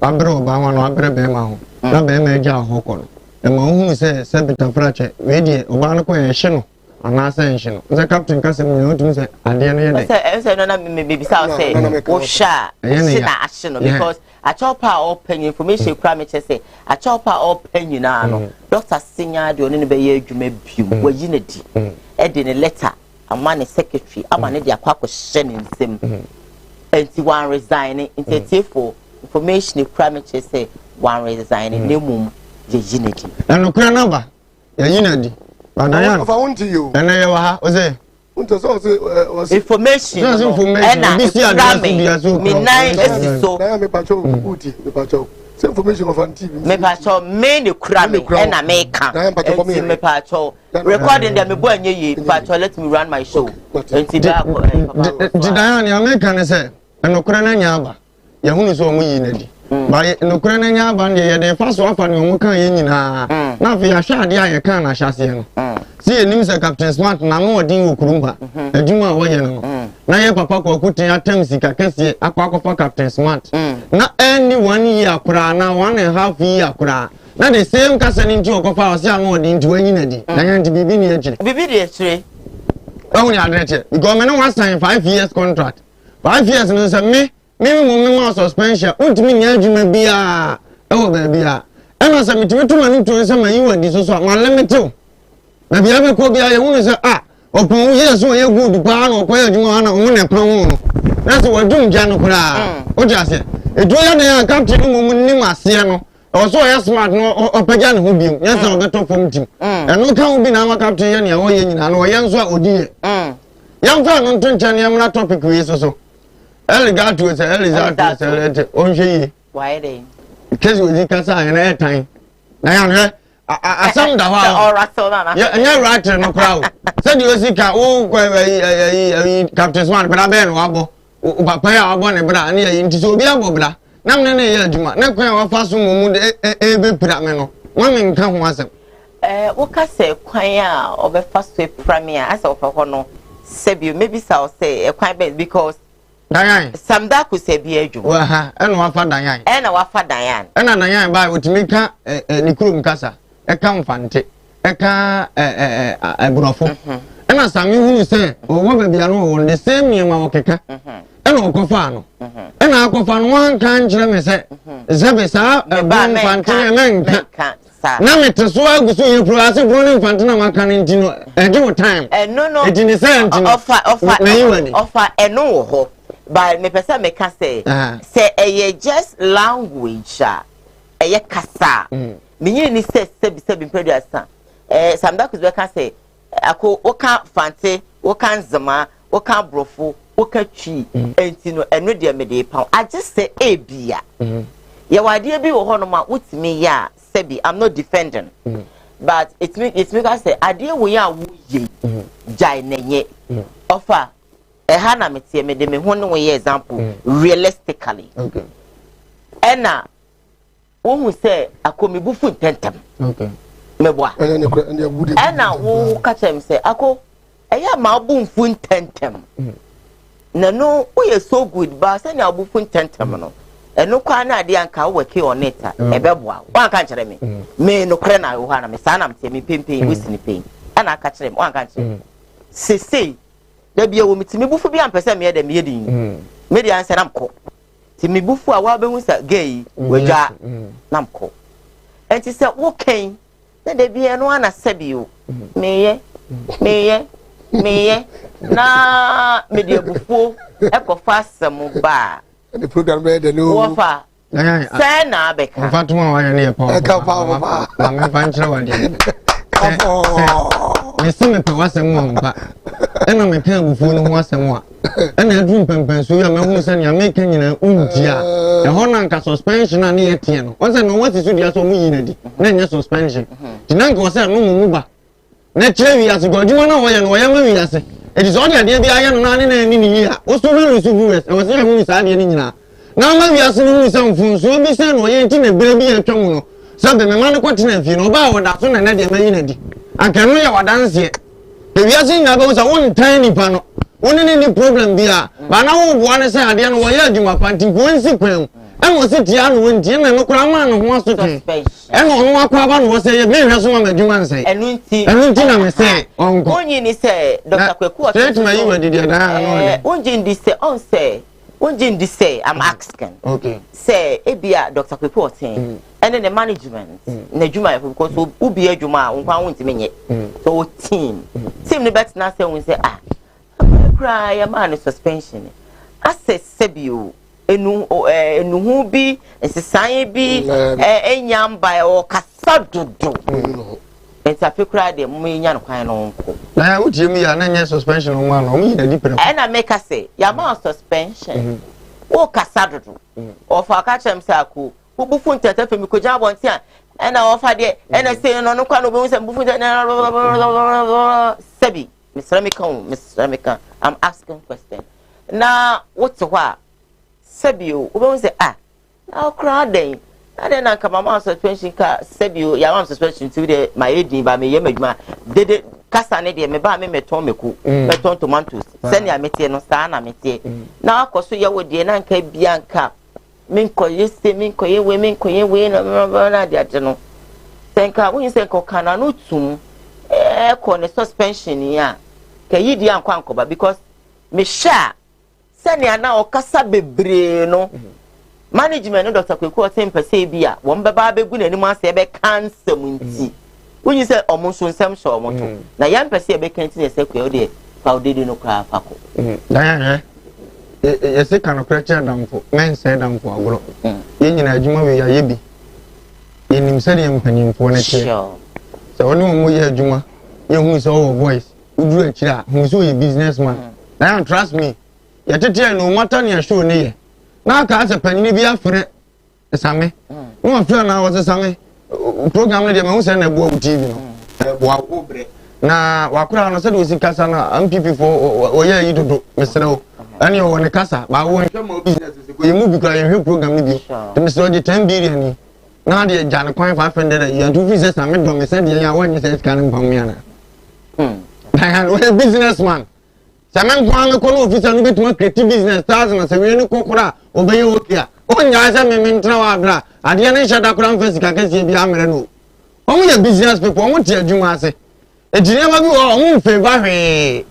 abre oba wa no abre be ma ho na be ma eja ho ko no ema hu se sabita frache radio oba no ko ye hye no ana se nhye no ze captain kasa me no tum se ade no ye dey se no na me be bisa say o sha se na ahye no because a chopper open information crime say a chopper open na no doctor senior de oni ne be ye adwuma biu wa yinadi e de ne letter ama ne secretary ama ne de akwa hye ne nsem enti one resign into for information crime say one resign ne mum ye yinadi na no kura na ba ye yinadi If I want to you, and I wa o say unto so information so me pacho uti me pacho information of on TV me pacho me ne kura me na me ka me pacho recording dem me bo anye pacho let me run my show enti da ko Diana ya me kan say enokura na nya aba ya hunu so omu yi na di ba enokura na nya aba ne ye de fa so afa ne omu kan ye nyina na fi ya hwa ade aye kan na hyase no si enim se Captain Smart na no odin okurumba adwuma wo ye no na ye papa ko kutin atam sika kase akwa Captain Smart na any 1 year kura na 1.5 year kura na the same kase ni nti okofa o se anu odin nti wanyi na di na yanti bibi ni akire bibi di akire oh ni adrete because me no was sign 5 years contract 5 years no say me suspension untimi nya adwuma bia ewo ba bia ena say mitimi to mani to say man yi wadi so ma limit na bia be ko bia ye hu say opon ye so ye good pa na ko ye adwuma na hu ne pan hu na say wadum gya no kura o ja say edu ya na captain mu nim ase no o so ye smart no opagya ne ho biom nya say obeto fom tim eno ka hu bi na captain ye ne o ye nyina no ye nso a odi ye yam fa no ntoncha ne amna topic we so Eligato is Elizato, Onji. Why they? Because we kasa na time. Na ya asam da wa. Or Rasona. Yeah, right no crowd. Said you see ka o Captain Smart bra ben wa bo. O papa ya abo ne bra na yi nti so bi abo bra. Na me na ya adwuma. Na kwan wa fa so mumu de be pra me no. Wa me nka ho asem. Wo ka se kwan a obefa so premier as of ho no. Sebio maybe say kwan be because Dayan Samda ku se bi adwum wa ha ena wa fa Dayan ena wa fa Dayan ena Dayan ba otimi ka ni kurum kasa e ka mfante e ka ebrofo ena sami hu se o wo ba bia no wo the same yema wo keka ena okofa no ena akofa no wan kan kire me se zebe sa mfante menka na meteso aguso ye proase bro mfante na maka ne ntino e give time no it in the same offer eno wo ho but me pesa me ka say just language eye kasa me yin ni say sebi producer Samda ku be ka say ako o ka fante o kan zama o ka brofo o ka twi entino eno de me de pa I just say ebia ye wade bi wo ho no ma utimi ya sebi I'm not defending but it me ka say ade wo ya wo ye jai nenye offer hana metie me de me ho no ye example realistically okay ena wo hu say akomi bufu tentem okay meboa ena wo ka chem say ako eya ma bu mfu tentem na no wo ye so good ba say na bufu tentem no eno kwa na ade anka wo ke on it ebeboa wan ka kire me no kre na wo hana me sa na metie me pempe wisi ni pen ana ka kire wan ka kire sese da bia wo mitimi bufu bia mpese me de me din me de ansa namko timi bufu a wa behu sa gay waja namko enti se wo ken na de bia no ana sabio meye na me de bufu e ko fasam ba the program be the no wo fa say na beka fa tuma wa ne pa e ka pa ba na me fa nchira wa de me se me pe wasem mo mpa ena me kan bufu no ho asem a ena adun pempen so ya me hu se nya me kan nyina untia e ho na nka suspension na ne yetie no won se no what is dia so mu yina di na nya suspension dinanka wo se no mu ba na kire wi ase godjuma na wo ye no wo ye ma wi ase e di so dia de bia ye no na ne ni ni ya wo so no so bu e wo se mu ni sa de ni nyina na ma wi ase no ni sa mfun so bi se no ye nti na bere bi ya twom no sabe me ma ne kwatena fi no ba wo da so na na de ma yina di akanu ya wadanse we are saying about one tiny panel. One any problem bia. But now one say ade no wo ya adwuma panti kwansi kwam. E mo se tia no wonti na no kura ma no ho aso ten. E no no akwa ba no say me hwe so ma adwuma nsai. Enu nti na me say onko. Onyi ni say Dr. Kwaku Straight ma yi wadi dia da no. Onji ndi say on say Onji ndi say I'm asking. Okay. Say ebia Dr. Kwaku oten. And then the management na adwuma because ubi adwuma nkwa wonti menye. So team the bet na say we say cry a man suspension assess sebio enu hu bi ensesan bi enyam by or kasadodo Entafekura de mu nya no kwan no nko. Na utie mi ya na nya suspension no ma no mu yina dipere. Na make us say ya ma suspension. O kasa dodo. O fa ka chem say aku. Bufu ntete femi ko ja bonti a na o fa de na say no kwan no be say bufu sebi. Mr. Mika, I'm asking question. Na what's what? Sebio, we say now crowd day. I then come my suspension car Sebio, ya mam suspension to the my edi by me yemma. Did kasa ne de me ba me tomeku, me ton tomatoes. Send ya mete no star na mete. Na akoso ya wo de na nka bianka. Minko yeste minko ye we na de ateno. Senka when you say ko kana no tum ko ne suspension ya ke yidi ankoba because me sha sani ana okasa bebre no management no Dr. Kweku otempe say bia wo mbeba begu nanim ase be cancer munti when you say omonso nsem so omoto na yan pese be kanti ne sekwe o de fa o de no kwa fako dan ye se kan operation damfo men say damfo agoro ye nyina adwuma we ya ye bi ye nim sari mpanimfo na che so woni mo ye adwuma ye hu so wo voice udu akira hu so ye businessman now trust me ya tete no matter ne show ne ye na ka ase panini bi afre esame no afre na wo sesame program ne de me hu se na bo TV no bo akobre na wakura no se do sikasa na MPP for oye yi dodo mesrewo ani o ne kasa ba wo hwe mo business ko ye mu bi kra ye hwe program ne bi to mesrewo de 10 billion ni na de jan kwan 500 you do business na me do me se de ya wo nye se scan pam ya na we businessman Saman kwame kono officer no betuma creative business thousands we ni kokora obeye okia onya asa me ntra wa bra ade ne shada kora mfesi kakasi bi amere no omo ya business people omo ti adwuma ase ejine ma bi omo favor hwe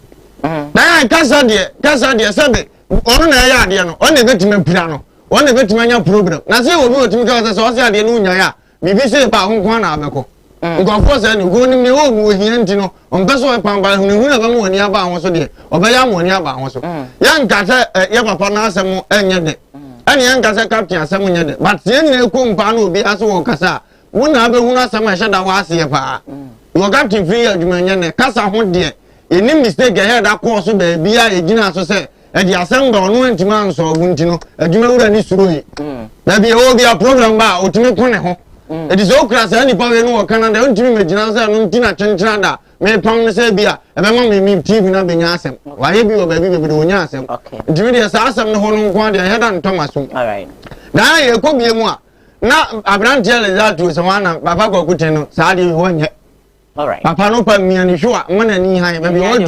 na kasa de sebe ono na ya ade no ono betuma pira no ono betuma nya program na se obi otumi ka se so se ade no nya ya bibi se pa honkwa na abeko ngofo se ni go ni me o mu ohia nti no onpeso e pamba hu na ba mu oni aba ho so de obaya mu oni aba ho so ya nka se ye papa na asem enye de ani ya nka se captain asem nye de but ye na eku mpa na obi aso wo kasa wo na ba hu na asem a heda wa ase ye pa wo captain free adwuma nye ne kasa ho de eni mistake he da ko so ba bia egina so se e di asem ba ono ntima nso ogu nti no adwuma wura ni suro yi na bi o bia program ba otumi ko ne ho it is all class any power no Canada don't me magina say no ntina chenchena da me pam ne say bia e be ma me TV na benya asem wa ye bi o ba bi be do nya asem ntimi de sa asem ne ho no nko de head and Thomason all right na ye ko bie mu a na abrante le za to so wana papa ko kuten no sa de ho nye all right papa no pa mi ani hwa mana ni han be bi o du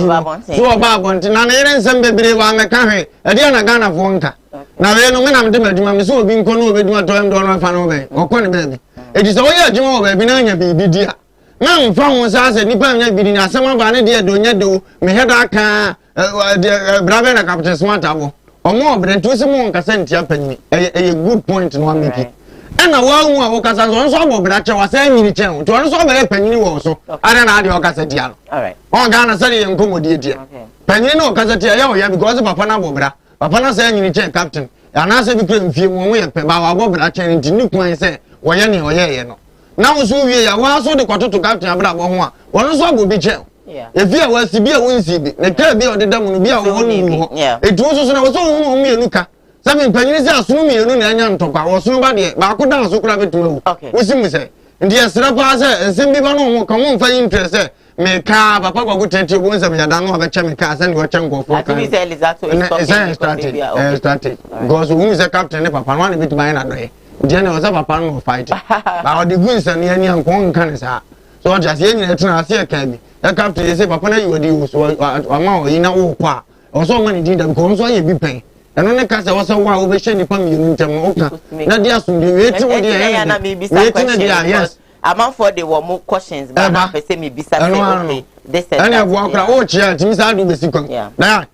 so ba bonti na na yere nsem bebre wa me ka hwe e de na Ghana fo nka na we no me na me de maduma me so obi nko no obi duma to em do no fa no be okọ ne be eti so ye adwuma wo ba bi na nya bibi dia na mfa ho sa se nipa nya bibi na asema ba ne de do nya do me heda aka brave na captain smart abo omo obrentu se mo nka senti apani e good point no ameki ana wa hu a wo kasa so abo bra che wa sa nyini che to no so ba panini wo so ara na ade o kasa dia no all right o ga na sari en komodi dia panini no kasa dia ya o ya because papa na bo bra papa na sa nyini che captain ana se bi kre mfie mo ye pe ba wa bo bra che nti ni kwan se woye ni oye no na wo so wie ya wa so de kwatoto captain abra bo ho a won so abo bi che efi a wa si bi a won si bi ne ka bi o de da mu no bi a wo no ho etu so na wo so hu mienu ka sabe mpanyini se asunu mienu na anya ntokwa wo so ba de ba ko dan so kura betu wo si mu se ndi esra pa se nsem bi ba no ho ka mo mfa interest se me ka papa kwa gutenti wo nsem ya dan no ba che me ka se ndi wo che ngofo ka ati se elizato is strategy strategy goes wo se captain ne papa no na bitu ba na do ye Jenna was a pan of fighting. But the goods and any young con cancer. So just yen at Nasia Cabby. A captain say, Papa, you would use or more in a war. Or so many did them come so you be paying. And on the castle was a while over shady upon you in Tamoka. Not just to be waiting. Yes. I'm for the more questions, but I say me beside this. And I walk out chair to Miss Adu the second. Now,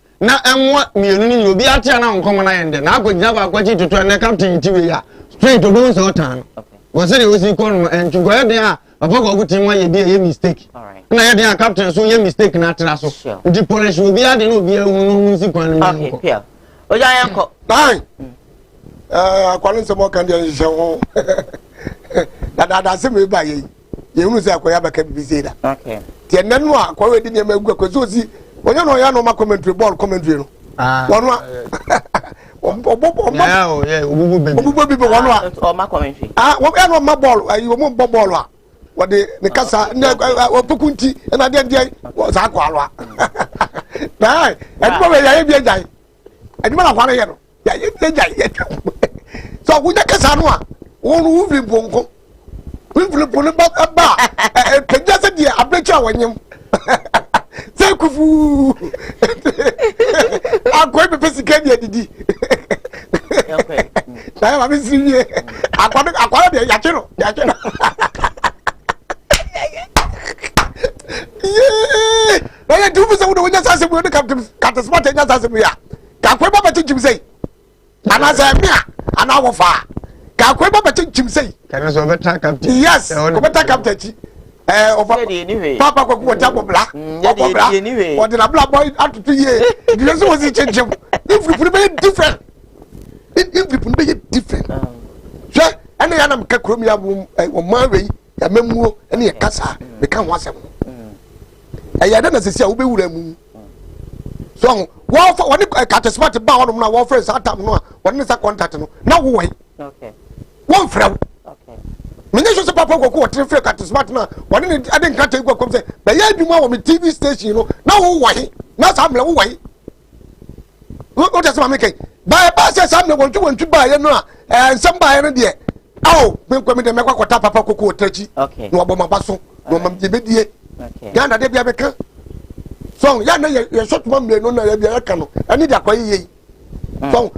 I'm what me will be at now common end. Now could never quite to turn the captain to straight to go so time. Was it was equal and to go there? A poco good thing why you be a mistake. All right. And I had a captain, so you mistake not to so. The police will be adding no be a music one. Okay, Pierre. Oh, yeah, uncle. Bye. Calling some more candy. That's me by ye. unu say akoya baka bi say da okay tie nanu a kwa we di ne magu akoso si onye no ya no ma commentary ball commentary no wono a obubu bi wono a o ma commentary wo ya no ma ball ayi wo mo ball a wode ne kasa ne opukunti na de sa kwa alo a na edimo we ya bi ejai edimo na kwa ye no ya ye bi ejai so wo ya kasa no a wo ru vi bonko we pulu ba peja se dia abrecha wanyem se kufu akwa be pesika dia didi okay na ma bi sinye akwa dia ya chero na ya dubu se wo nya sase mu ne kapte smart nya sase mu ya ka kwa ba chim sei ana za mia ana wo fa ka kwa ba chim sei kana so beta captain yes ko beta captain chi over papa ko ko ta bobla o de na bla boy atutu ye the so was chenjem if we be different if we be different so ene ya na mka krom ya wo manwe ya memuo ene ya kasa me kan wasem ya da na sesi a wo be wura mu so wo fa woni cat smart ba wono na wo friends atam no a woni sa contact no na wo wai okay wo fra okay menya so papa ko ko tre cat smart na woni ne ade nka te ko say be ya adwuma wo me TV station no na wo wai na sa mle wo wai wo just ma make ba say sa mle wontu ba ye no a nsem ba ye no de aw me ko me de me kwa ta papa ko trachi okay no abo ma so no ma je bedie okay ya na de bia be kan so ya na ye short man mle no na ya bia ka no ani da kwa ye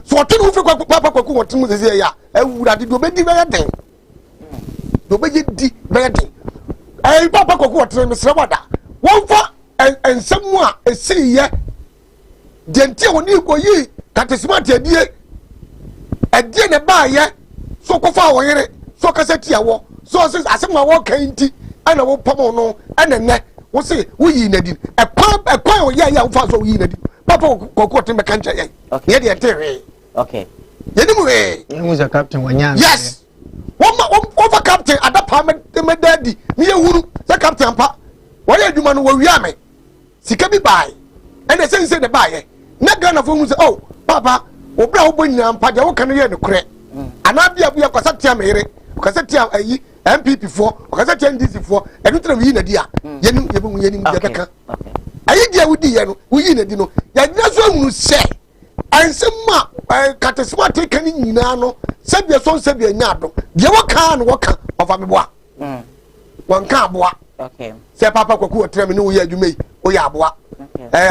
so tinu fi kwa papa ko wotu mu ze ya ewura de do bedi be ya den do be di be ya den papa ko wotu me sre wada won fa ensemu a esi ye dentie oni ko yi katismati adie ne ba ye so ko fa wo yere so ka seti awo so asema wo kan ti ana wo pomo no ana ne wo se wo yi na di ekwa o ya wo fa so wo yi na di papa ko ko te me kan che ye ye de tere okay ye ni mu we you was a captain wanya yes wo fa captain adapa me daddy me ye huru se captain pa wo ye adwuma no wo wia me sika bi bai ene se de bai ye na gana fo mu se oh papa wo bra wo bonyina mpa de wo kan ye ne kure anabia bia kwasa tia mere kwasa tia ayi MPP for kwasa tia NDC for enu tra wi na dia yenim yebu yenim de beka ayi dia wudi ye no wi na di no ya dia so hunu se ansema katesma te kan nyina no sabia so sabia nya do de wo kan no wo kan ofa me boa won kan aboa okay se papa kwaku otra me no wo ya adwumai wo ya aboa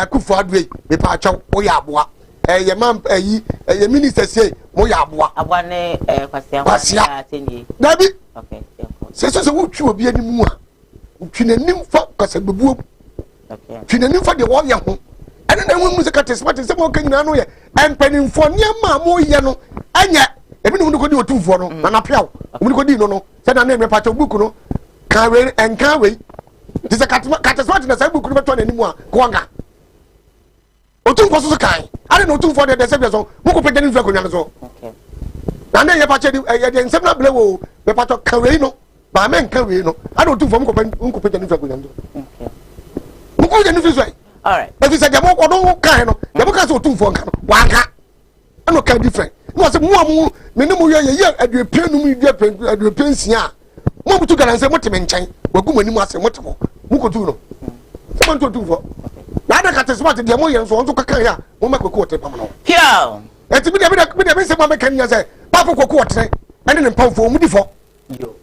akufo adwei me pa acho wo ya aboa ye man ye minister say mo ya aboa ne kwasia tenye dabi okay se wo twi obi anim a twinanim fa kwasa bebuo okay twinanim fa de wo ye ho ene na wo music artist but se mo kanyina no ye empanimfo ne ma mo ye no anya ebi no ko di otumfo no na piaw mo ko di no se na na me pa to book no kan we enkan we this a catastrophe na say book no beto na anim a ko anga otumfo so kan ari no otumfo de se be so mo ko pede ni fla ko nyan so okay na na ye pa che ye de nsem na ble wo be pa to kan we no ba me nkan we no ari otumfo mo ko pede ni fla ko nyan so okay mo ko de ni fla so all right if you say dem ko don kan no dem ka so otumfo kan wa ka no kan different no say mo me ne mo ye aduepie no mu aduepie nsia mo butu kan say mo teme nkyɛn wagu mo anim ase mo temo mo ko tu no mo nto otumfo na da ka tesmate de mo ye nso onto kakan ya mo ma kokko te pam no pia eti bi de se mo mekan nya say papa kokko tre ene ne pamfo o mu di fo yo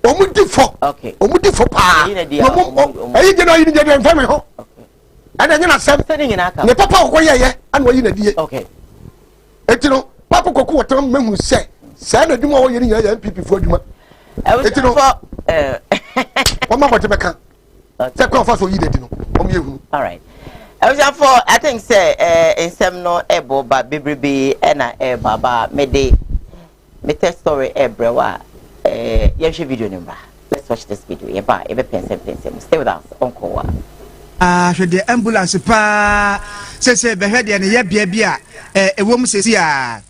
o mu di fo okay o mu di fo pa mo ayi je no yi ni je de mfa me ho ene nya na sem ne papa kokko ye ana yi na die okay eti no papa kokko tre mehu se sa na dwuma wo ye ni ya MPP fo dwuma eti no o ma ko te beka se ko fa so yi de di no o me ehunu all right I think say in some no ebo ba bebrebe na baba me test story ebrewa ye share video number. Let's watch this video. Ye ba e be pensem. Stay with us on Koowaa. Hwe de ambulance pa se be hwe de ne ye bia bia e wom sesi a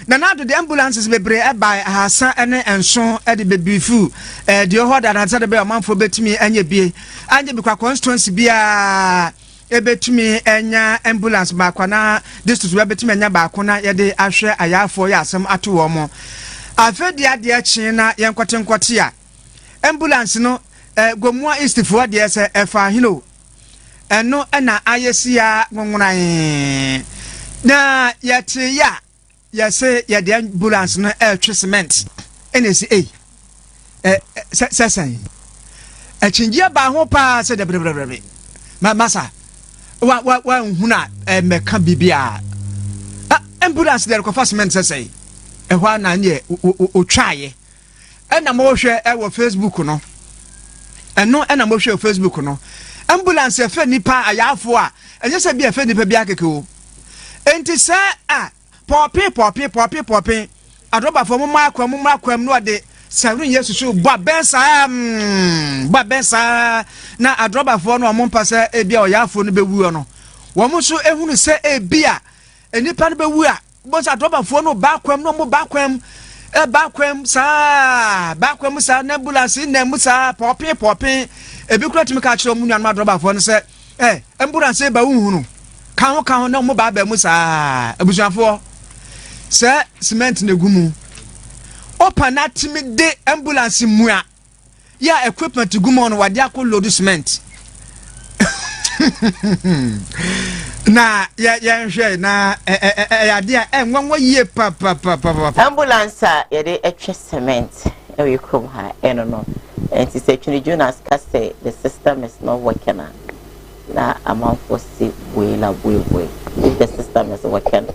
na do the ambulances bebre by hasa ene enso e de bebifu de ho da na de be amanfo betimi anya bie anya bi kwa constituency bia ebetumi enya ambulance ba kwa na district we betumi enya ba kwa na ye de ahwe ayafo ya asem ato wo mo afedi ade chi na yenkote a ambulance no gomua east fo de se efa hino eno na ayesia ngonran na yete ya say ya de ambulance no twe cement NSA sesan chinjia ba ho pa se de brebre masa wa huna meka bibia ambulance there ko cement sesan ehwa na nye otwaye na mo hwe wo Facebook no eno na mo hwe Facebook no ambulance efe nipa ayafo a enye se bia efe nipa bia keke o enti se popi adoba fo mumma akwam no de sarun yesusu ba bensa na adoba fo no ompa se ebia oyafo no bewu no wo mo so ehunu se ebia enipa no bewu a bo sa adoba fo no ba kwam no mo ba kwam sa na ambulance na musa popi ebi kura timi ka kire omunyan ma adoba fo no se ambulance ba wuhunu kan ho na mo ba musa abusuafo se cement na gumu opa na timi de ambulance mua ya equipment gumu no wade akolo cement na ya nhwe na ya de enwanwa yie pa ambulance ya de etwe cement we come ha eno no and she said Jonas say the system is not working na amount for see boy if the system is working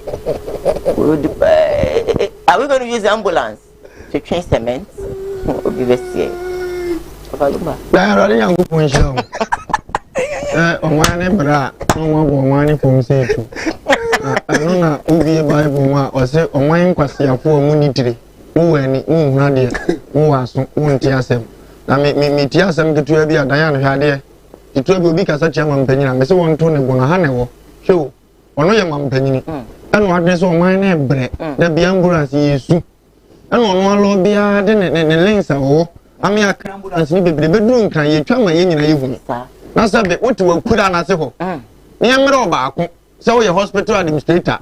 are we going to use the ambulance to train cement obi besie obaluma da ro yan ku pon show omane bra omane pon se tu anu na ubi bible ma o se omane kwasiafo mu nitire wo wani wo huna de wo waso wo ntiasem na me tiasem ketua bi adan an hwade ketua bi obi kasa chia mampanyina me se won to ne gona ha ne wo show ono ye mampanyini anu adre so omane bre na bi ambulance yesu anu ono alo bia de ne lensa wo ami akra ambulance ni bebre bedru nkran ye twa ma ye nyina ye hu na sabe wotu wakura na se ho ne yemre obaako se wo ye hospital administrator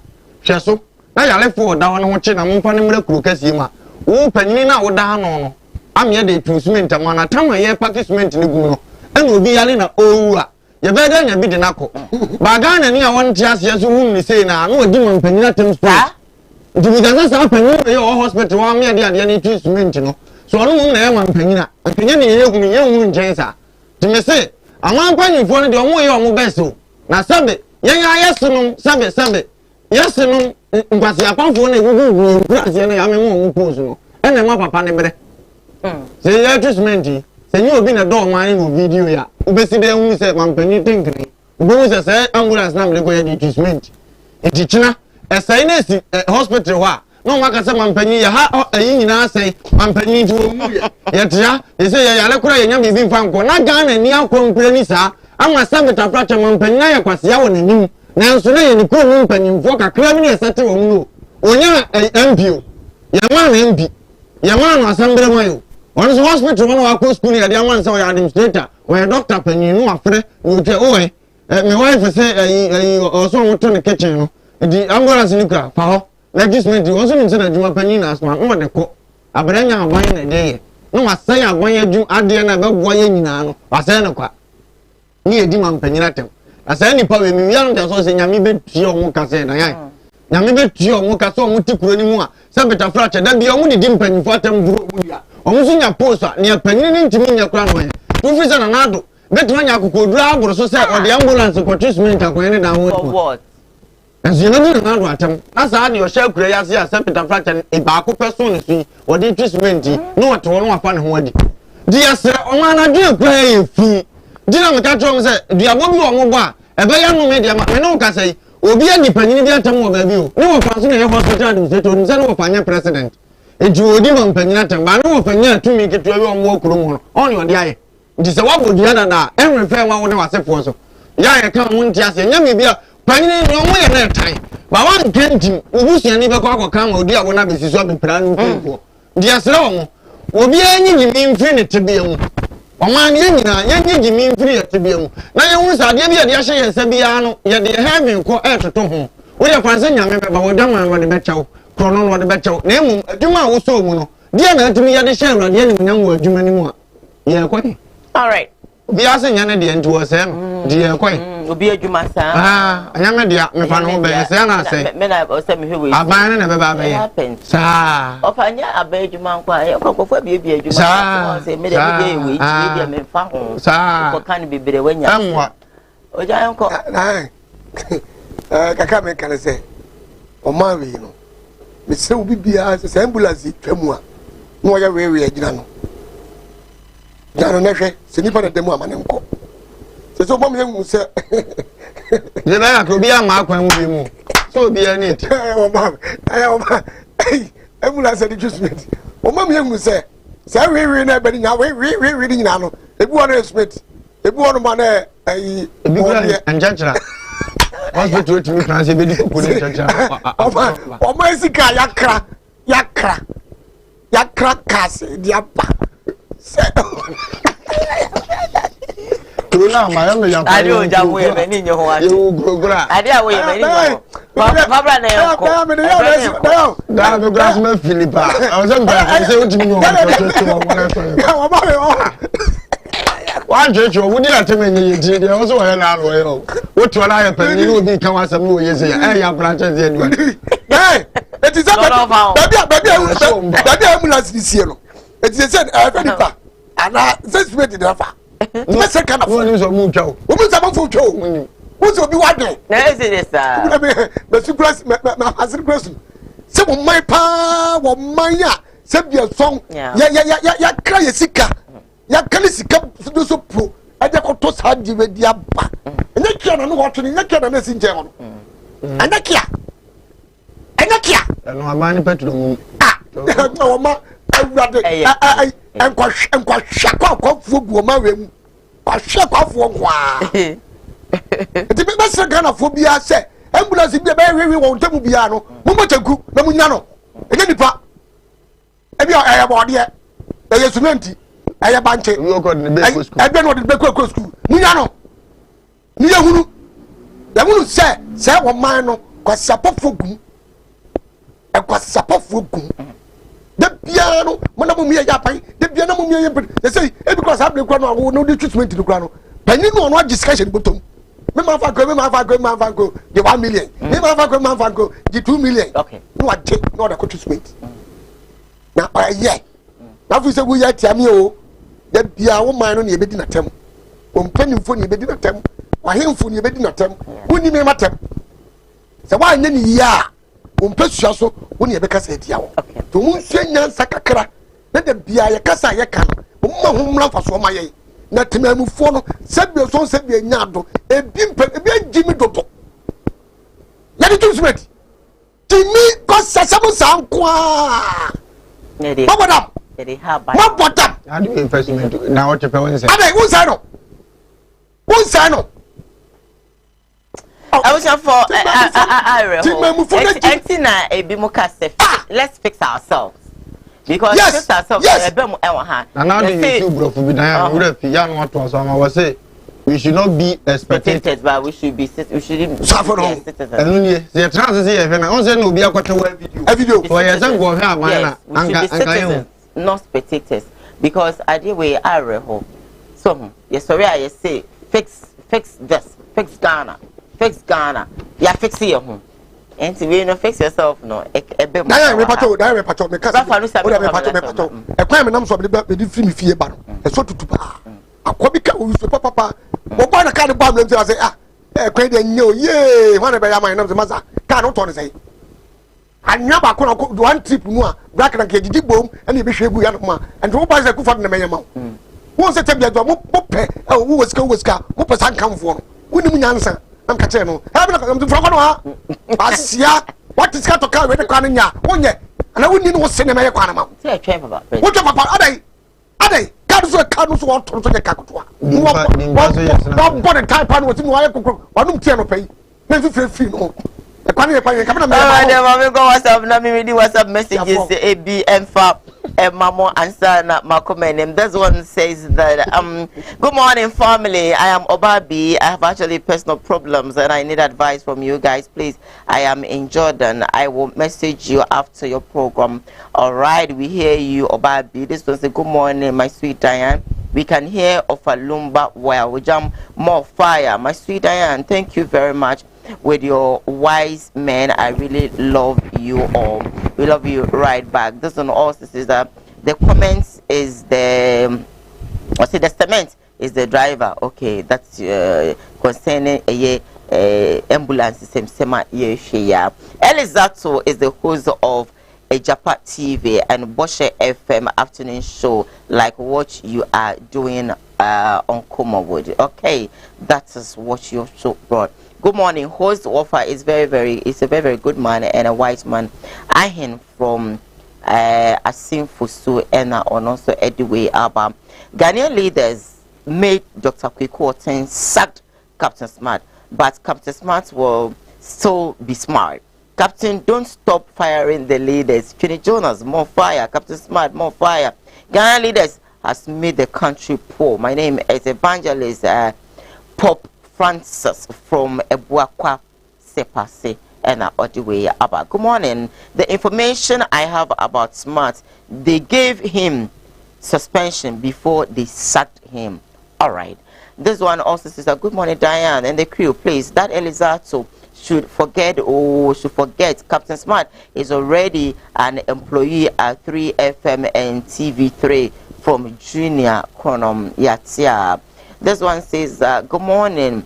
hweso na yale fo da wono ho che na mompa ne mre kuro kasie ma wo panyini na wo da no ame de tu cement ma na tama ye pack cement ne gu no ena obi yale na owura ye be da nya bi de nako ba ga na ni a won ti ase so hu ni sei na no odi man panyina tem sport nti da sa panyina ye o hospital wa me de ade ne tu cement no so no mu na ye man panyina panyina ne ye hu ni ye hu nchen sa ti me sei àwọn panyinfo no de omo ye omo beso na sabe ye ya yesunum sabe yesunum ngwase apanfo na egugu brase na ya me mo post no ena ma papa ne bre se ya treatment se nyi obi na do man no video ya obesi de hu se mampani tinkri obo se ambulance na mle ko ya treatment etichina esai na si hospital wa no waka se mampani ya ha ayi nyina sai mampani ti omu ya tia ese ya yale kura ya nya bibi mfanko na Ghana ni akompre ni sa ama sabita fracha mampani na ya kwase ya wonanim na nso na ye ni ko mu mpanyimfo kakra mi na esate wo mu onya MPO ya ma na MP ya ma no asambere mayo on so hospital one wa ko school ya dia man say administrator we doctor panyin no afre no twe o me wife say also want to kitchen no di ambulance ni kra pa ho legislate also ni say na juma panyin na asma no de ko abranya aban na de ye no wasay aban adu ade na be boye nyina no wasay na kwa ni edi man panyin atem asa ni pa we mi ya no de so say nyame betua omo kase na yan nyame betua omo kase omo tikuro ni mu a sabeta fracha da bia omo di mpanyimfo atem buru mu ya omusu nya posa ne panyin ni ntimi nya kura no he tu fi na nado betu nya kokodura agoro so say o de ambulance ko treatment akwan ne da ho azu na ni nado atem na sa ne o sha kura ya se sabeta fracha e ba ko person ne su o de treatment no wato no afa ne ho adi di asre o ma na dwe kura ye fi dina me ka trom say dua bo bi o mo bo a e be ya no me dia ma me no ka say obi ani panyin bi atem wo ba bi o ne wo fa so ne hospital administrator ni say no wo fa nya president eju odi man panyina tamba no wo panyina tumi ketua wi omo okuru mu no oni odi aye nti se wabo dia na enwe fe wa wo ne wasefo so ya ye kan mu nti ase nya me bia Panyin no mo ye na tan. Ba wan kentim, obusia ni be kwa akwa ma odi abona be siso be pra no mpo. Dia sere wo. Obi anyi ni mfiri ne tebia mu. Oman ye nyina ye nyi mi mfiri ye tebia mu. Na ye hu sa de bia de ahye ye sabia no ye de heaven ko etoto ho. Wo de kwanse nyame be ba wo dan wan wo de be chawo. Krono no wo de be chawo. Na emu adwuma wo so mu no. Dia na atimi ye de hye awrade ye ni nyam wo adwuma ni mu a. Ye kwani. All right. Obi ase nyane de nti wo se no. Dia kwani. Obi adwuma sa. Anyame dia me fa no be se na se. Me na o se me hwe. Aban na be ba be. Sa. Ofanya aban adwuma nkwa e kokofo bi adwuma. Sa. Se me de be we ti bi me fa ho. Sa. Ko kan bibire wanya. Amwa. Oja enko. Kaka me kan se. O ma we no. Me se obi bia se ambulance twamu a. No ya we agina no. Jano na hwe se nipa na demu amane nko. So mom yemu se je na ya ko bi ama akwan mu bi mu so bi ya need o ma emula se di judgment o mom yemu se we na be nya we di nya no ebi won estimate ebi won ma na ebi anjanchira hospital to me transit be di ko ni anjanchira o ma sika yakra kas di apa se Corona ma me ya. Ade o jawo ye me ni nyo ho ade. Yo gogora. Ade awo ye me ni nyo. Babra na yo ko. Da me grass me Philippa. I was going say what you know. Ya wa ba me o. One church wo di ateme nye ye dey also wa na alo yo. What you na ye pe ni obi kan wa sam no ye say ya branches ye do. Hey, it is baby ambulance this year no. It is said Philippa. Ana suspect the rafa. Me se kana fo ni so mu twa o. O mu sa fo twa o. Wo so bi wadon. Na ese this ah. Me surprise me asir question. Se wo mai pa wo mai ya se bia song. Ya kra ye sika. Ya kali sika do so pro. Aje ko to sa di we di aba. Enya kia na no ho to ni enya kia na na si nje ho. Enya kia. No amani petro mu. No ma awurade enkwa shakwa fugu ma wem kwa shakwa fu nkwa enti be se gana fo bia se ambulance bia be hwewe won tamu bia no mo motaku na munya no enye nipa e bia e bode e yesunanti e ye banche we go the be school e bia no de be kwa school munya no ni yehunu se wo man no kwa sapofo gum e kwa sapofo gum the piano mana mo miya yapai the piano mo miya yep they say e because able kwa no no the treatment no kwa no pani no no discussion bottom me ma fa go the 1 million me ma fa go the 2 million okay no a take no the treatment na yeah na fu say we ya tiame o the bia wo man no ne ebedi na tem o mpanimfo ne ebedi na tem wa hemfo ne ebedi na tem woni me matem se wa anya ni ya umpesua so woni ebeka sa dia wo to munhwe nyansa kakra na de bia ye kasa ye kan umma humra faso ma ye na temamufo no sebie nya do ebi agimi dodo ya de tusmet timi ko sasam sankwa ne de babodam ne de ha ba babodam adu investment na what pe won say adai unsa no I wish for let's fix ourselves. Because fix ourselves, we should not be spectators, but we should be citizens. Not spectators. Because I did way I reho. So yes, sorry, I say fix this, fix Ghana. Fix Ghana. Ya fix your home. And to be no fix yourself no. E be mo. Na repato me kasa. O repato. E kwa me nam so be free me fie ba no. E so tutu pa. Akwa bi ka o so papa. Wo ba na ka de ba me say ah. E kwa de nyo ye. Wan be ya man nam se masa. Ka no to ne say. Anya ba ko no one trip no a black na ke didi bom e na be hwe gu ya no ma. And wo ba say ku fa na me yema. Wo se tebia do mo pe. E wo woska. Mo pe san kamfo no. Woni mu nyansa. I'm catching no. Have no from no. Asia. What is got to carry the crown nya? Wonye. And I wouldn't know cinema ya kwana ma. Say trap about. What papa adai. Kadu so want to the kakutwa. What body type pan was in why kokro. Wanum tie no pay. me free no e kwa na come na me go WhatsApp na me read WhatsApp messages say AB Mfa Mamo answer na my comment name. This one says that good morning family, I am Obabi. I have actually personal problems and I need advice from you guys, please. I am in Jordan. I will message you after your program. All right, we hear you, Obabi. This one say good morning, my sweet Diane. We can hear of a lumba well. We jump more fire, my sweet Diane. Thank you very much. With your wise men, I really love you all. We love you right back. This one also says that the comments is the cement is the driver. Okay, that's concerning a ambulance system. Sema yeah. Elizato is the host of a Japan TV and Boshe FM afternoon show, like what you are doing on Kumawood. Okay, that is what your show brought. Good morning. Host offer is it's a very good man and a wise man. Ahin from Asim Fusu and also Edway Abba. Ghanaian leaders made Dr. Kumawood sacked Captain Smart, but Captain Smart will still be smart. Captain, don't stop firing the leaders. Trini Jonas, more fire. Captain Smart, more fire. Ghanaian leaders has made the country poor. My name is Evangelist Pop Francis from Ebuakwa Sepase and Odiwe Abba. Good morning. The information I have about Smart, they gave him suspension before they sacked him. All right. This one also says, good morning, Diane and the crew. Please, that Elizato should forget Captain Smart is already an employee at 3FM and TV3 from Junior Chronom Yatia. This one says, good morning.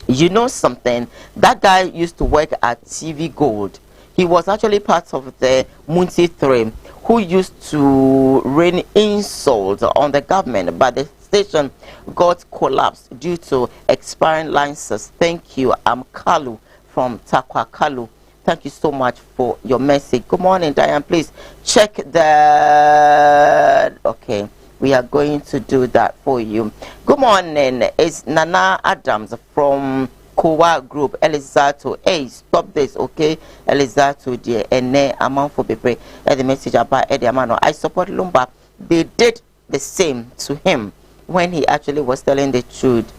You know something? That guy used to work at TV Gold. He was actually part of the Munti 3 who used to rain insults on the government, but the station got collapsed due to expiring licenses. Thank you. I'm Kalu from Takwa Kalu. Thank you so much for your message. Good morning, Diane. Please check the... Okay. We are going to do that for you. Good morning. It's Nana Adams from Koowaa Group. Elizato. Hey, stop this, okay? Elizato, dear. And amount for Bebre. The message about Eddie Amano. I support Lumba. They did the same to him when he actually was telling the truth.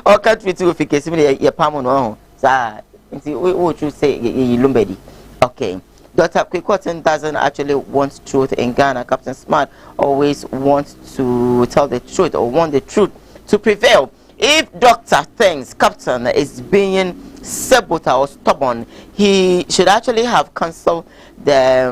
Or country too, if you can see me, you're Pamono. What you say, Lumbedi. Okay. Dr. Kumawood doesn't actually want truth in Ghana. Captain Smart always wants to tell the truth or want the truth to prevail. If Doctor thinks Captain is being saboteur or stubborn, he should actually have cancelled the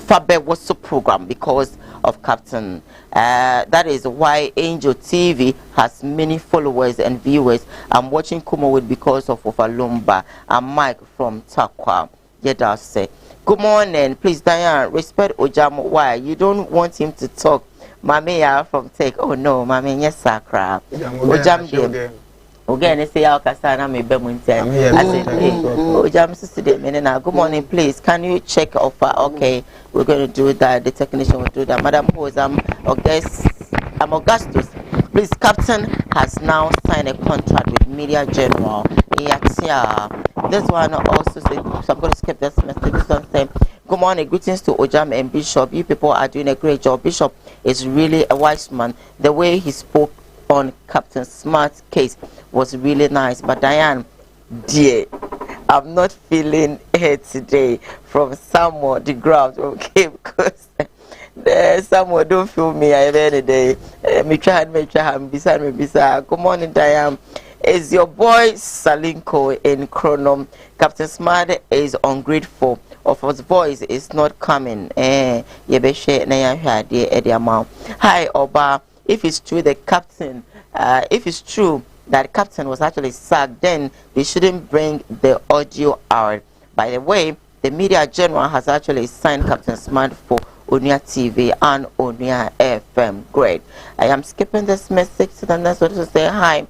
Fabe Wasu program because of Captain. That is why Angel TV has many followers and viewers. I'm watching Kumawood because of Ofalumba. I'm Mike from Takwa. Yeah, say. Good morning. Please, Diane, respect Ojam. Why? You don't want him to talk. Mami from Take. Oh, no, Mami, yes, Sakra. Ojam, dear. Again, say, Alcasana, may be winter. I said, Ojam, sister, good morning, please. Can you check offer? Okay, we're going to do that. The technician will do that. Madam Hose, I'm Augustus. Please, Captain has now signed a contract with Media General. This one also says, so I'm going to skip this message. This one saying, good morning, greetings to Ojam and Bishop. You people are doing a great job. Bishop is really a wise man. The way he spoke on Captain Smart's case was really nice. But Diane, dear, I'm not feeling it today from Samuel the ground, okay? Because Samuel don't feel me every day. Me try, beside. Good morning, Diane. Is your boy Salinko in Chronom? Captain Smart is ungrateful. Of his voice is not coming. Hi, Oba. If it's true the captain, if it's true that captain was actually sacked, then they shouldn't bring the audio out. By the way, the Media General has actually signed Captain Smart for Onia TV and Onia FM. Great. I am skipping this message to the next one to say hi.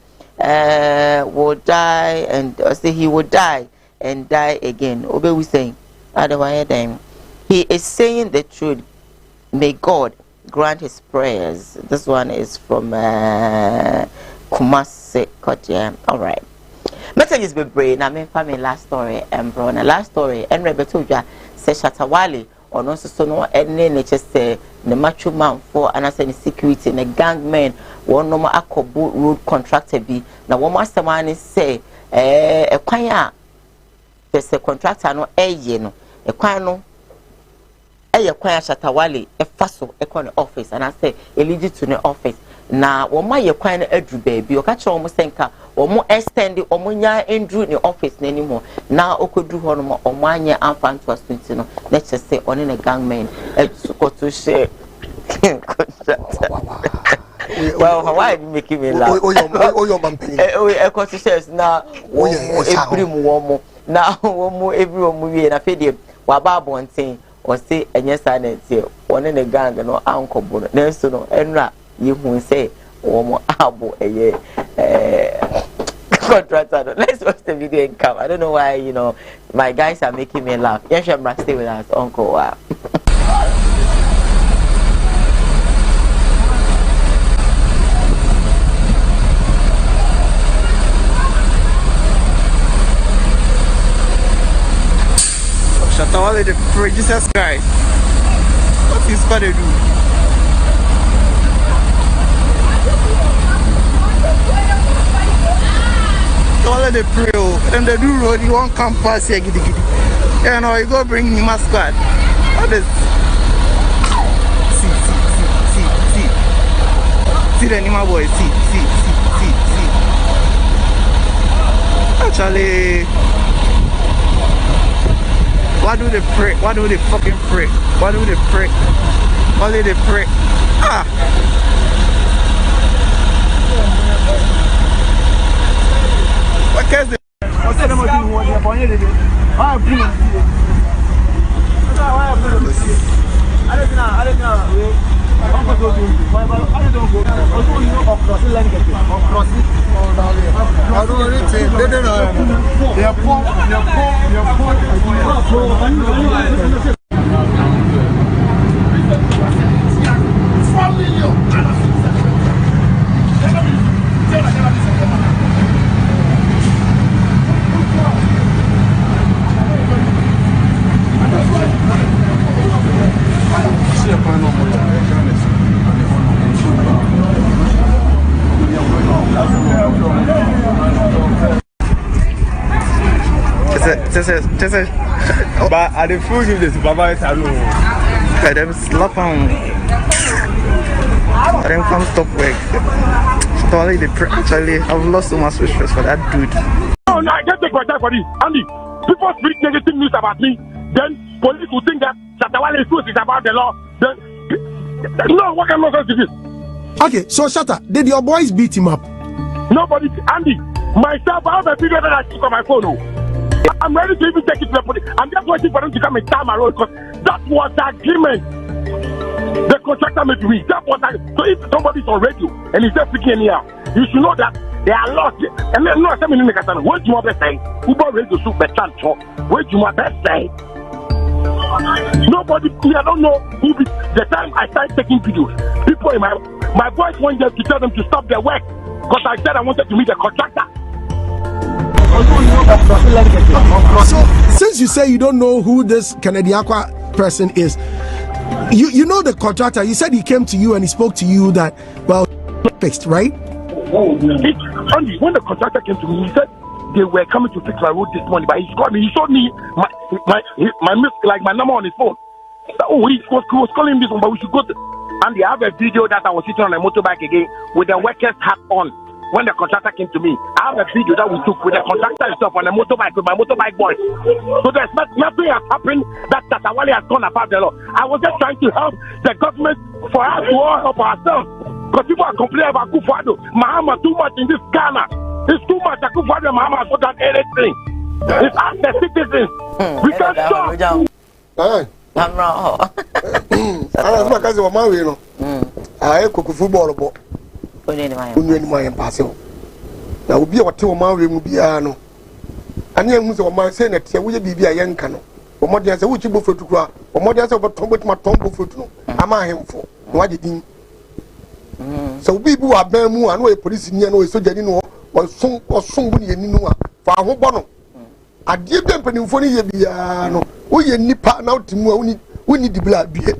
Will die and say he will die and die again. Obe we saying otherwise he is saying the truth. May God grant his prayers. This one is from Kumase Kotia. All right. Messages be brave. Na me family last story bro. Na last story and Rebecca say Shatawale or no so no any just say the macho man for and I say the security and the gang men one no more akobo road contractor be na one master man say a kwanya there's a contractor no no a kwan no kwanya Shatawale faso the office and I say a lead to the office na wo ma ye kwan na adu baby o ka che wo senka wo mo extend o mo nya endru ni office na anymore na okodu ho no mo o mo anya amfa nto asunti no na che say oni na gangman ko to share well how are you making me laugh oh mampeni e ko to share na wo every mo mo na wo mo every wo mo wie na fedie wa ba bonten o say enye silent here oni na gang no ankobo na so no enra you who say Omo abo contractor. Let's watch the video and come. I don't know why, you know, my guys are making me laugh. Yes, Shamra, stay with us, Uncle. Wow. Shatawale the free Jesus Christ. What is going to do? All the pray and the do road you won't come past here giddy. You know you go bring me my squad. What is see the animal boy see actually why do they pray? Why do they fucking pray? Why do they pray? Why do they pray? What is it? What's the name of you? What are you doing? I don't know. I don't know. But I didn't fool him the supervisor. I them slap on. I them come stop work. Actually, I've lost so much respect for that dude. Oh no, I can't take my time for this. Andy, people speak negative news about me, then police will think that Shatawale is about the law. Then no, what kind of nonsense is this? Okay, so Shatta, did your boys beat him up? Nobody, Andy, myself, I have a video that I took on my phone. I'm ready to even take it to the police. I'm just waiting for them to come and tie my road because that was the agreement the contractor made to me. That was so if somebody's on radio and he's just speaking anyhow, you should know that they are lost. And then no, I said, what do you want to say? Uber radio soup the chance. What do you want to say? Nobody, I don't know who be, the time I started taking videos, people in my voice wanted to tell them to stop their work because I said I wanted to meet the contractor. So, since you say you don't know who this Canadiaqua person is, you know the contractor. You said he came to you and he spoke to you that, well, fixed, right? Only when the contractor came to me, he said they were coming to fix my road this morning, but he called me. He showed me my like my number on his phone. Oh, he was calling this one, but we should go to. And they have a video that I was sitting on a motorbike again with the workers hat on. When the contractor came to me, I have a video that we took with the contractor himself on a motorbike with my motorbike boys. So there's nothing has happened that Shatawale has gone above the law. I was just trying to help the government for us to all help ourselves. Because people are complaining about Kufuado. Mahama too much in this Ghana. It's too much that Kufuado and Mahama has not done anything. It's us the citizens. We can't stop. I'm wrong. I'm not going to marry you. I cook football. Now will be a two marry Mubiano. And then who's a man saying that we be a young canoe. Or more than a witch buffer to cry, or more than over Tom with my tombo foot. Am I him for? What did he? So people are bare more and way police in Yano is so Janino or soon when you know. fa ho bɔ no adie be mpanimfo no ye bia no wo ye nipa na utimu a woni dibla due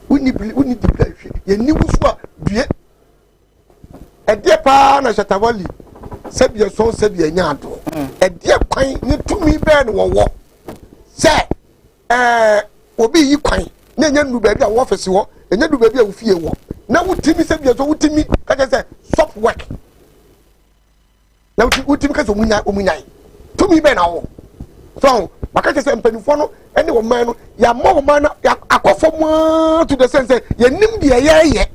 woni dibla hwe ye ni wusu a due ɛdeɛ paa na shatawali sɛbia so sɛbia nyaado ɛdeɛ kwan ne tumi bɛɛ no wɔwɔ sɛ obi yi kwan na nya nu baabi a wo office wo nya nu baabi a wo fie wo na wutimi sɛbia so wutimi ka sɛ stop work na wutimi ka sɛ omunya tumi bɛɛ na wo so maka sɛ mpanimfo no ɛne wo man no ya ma wo man na akɔfo mo to the sense ye nim de yɛyɛ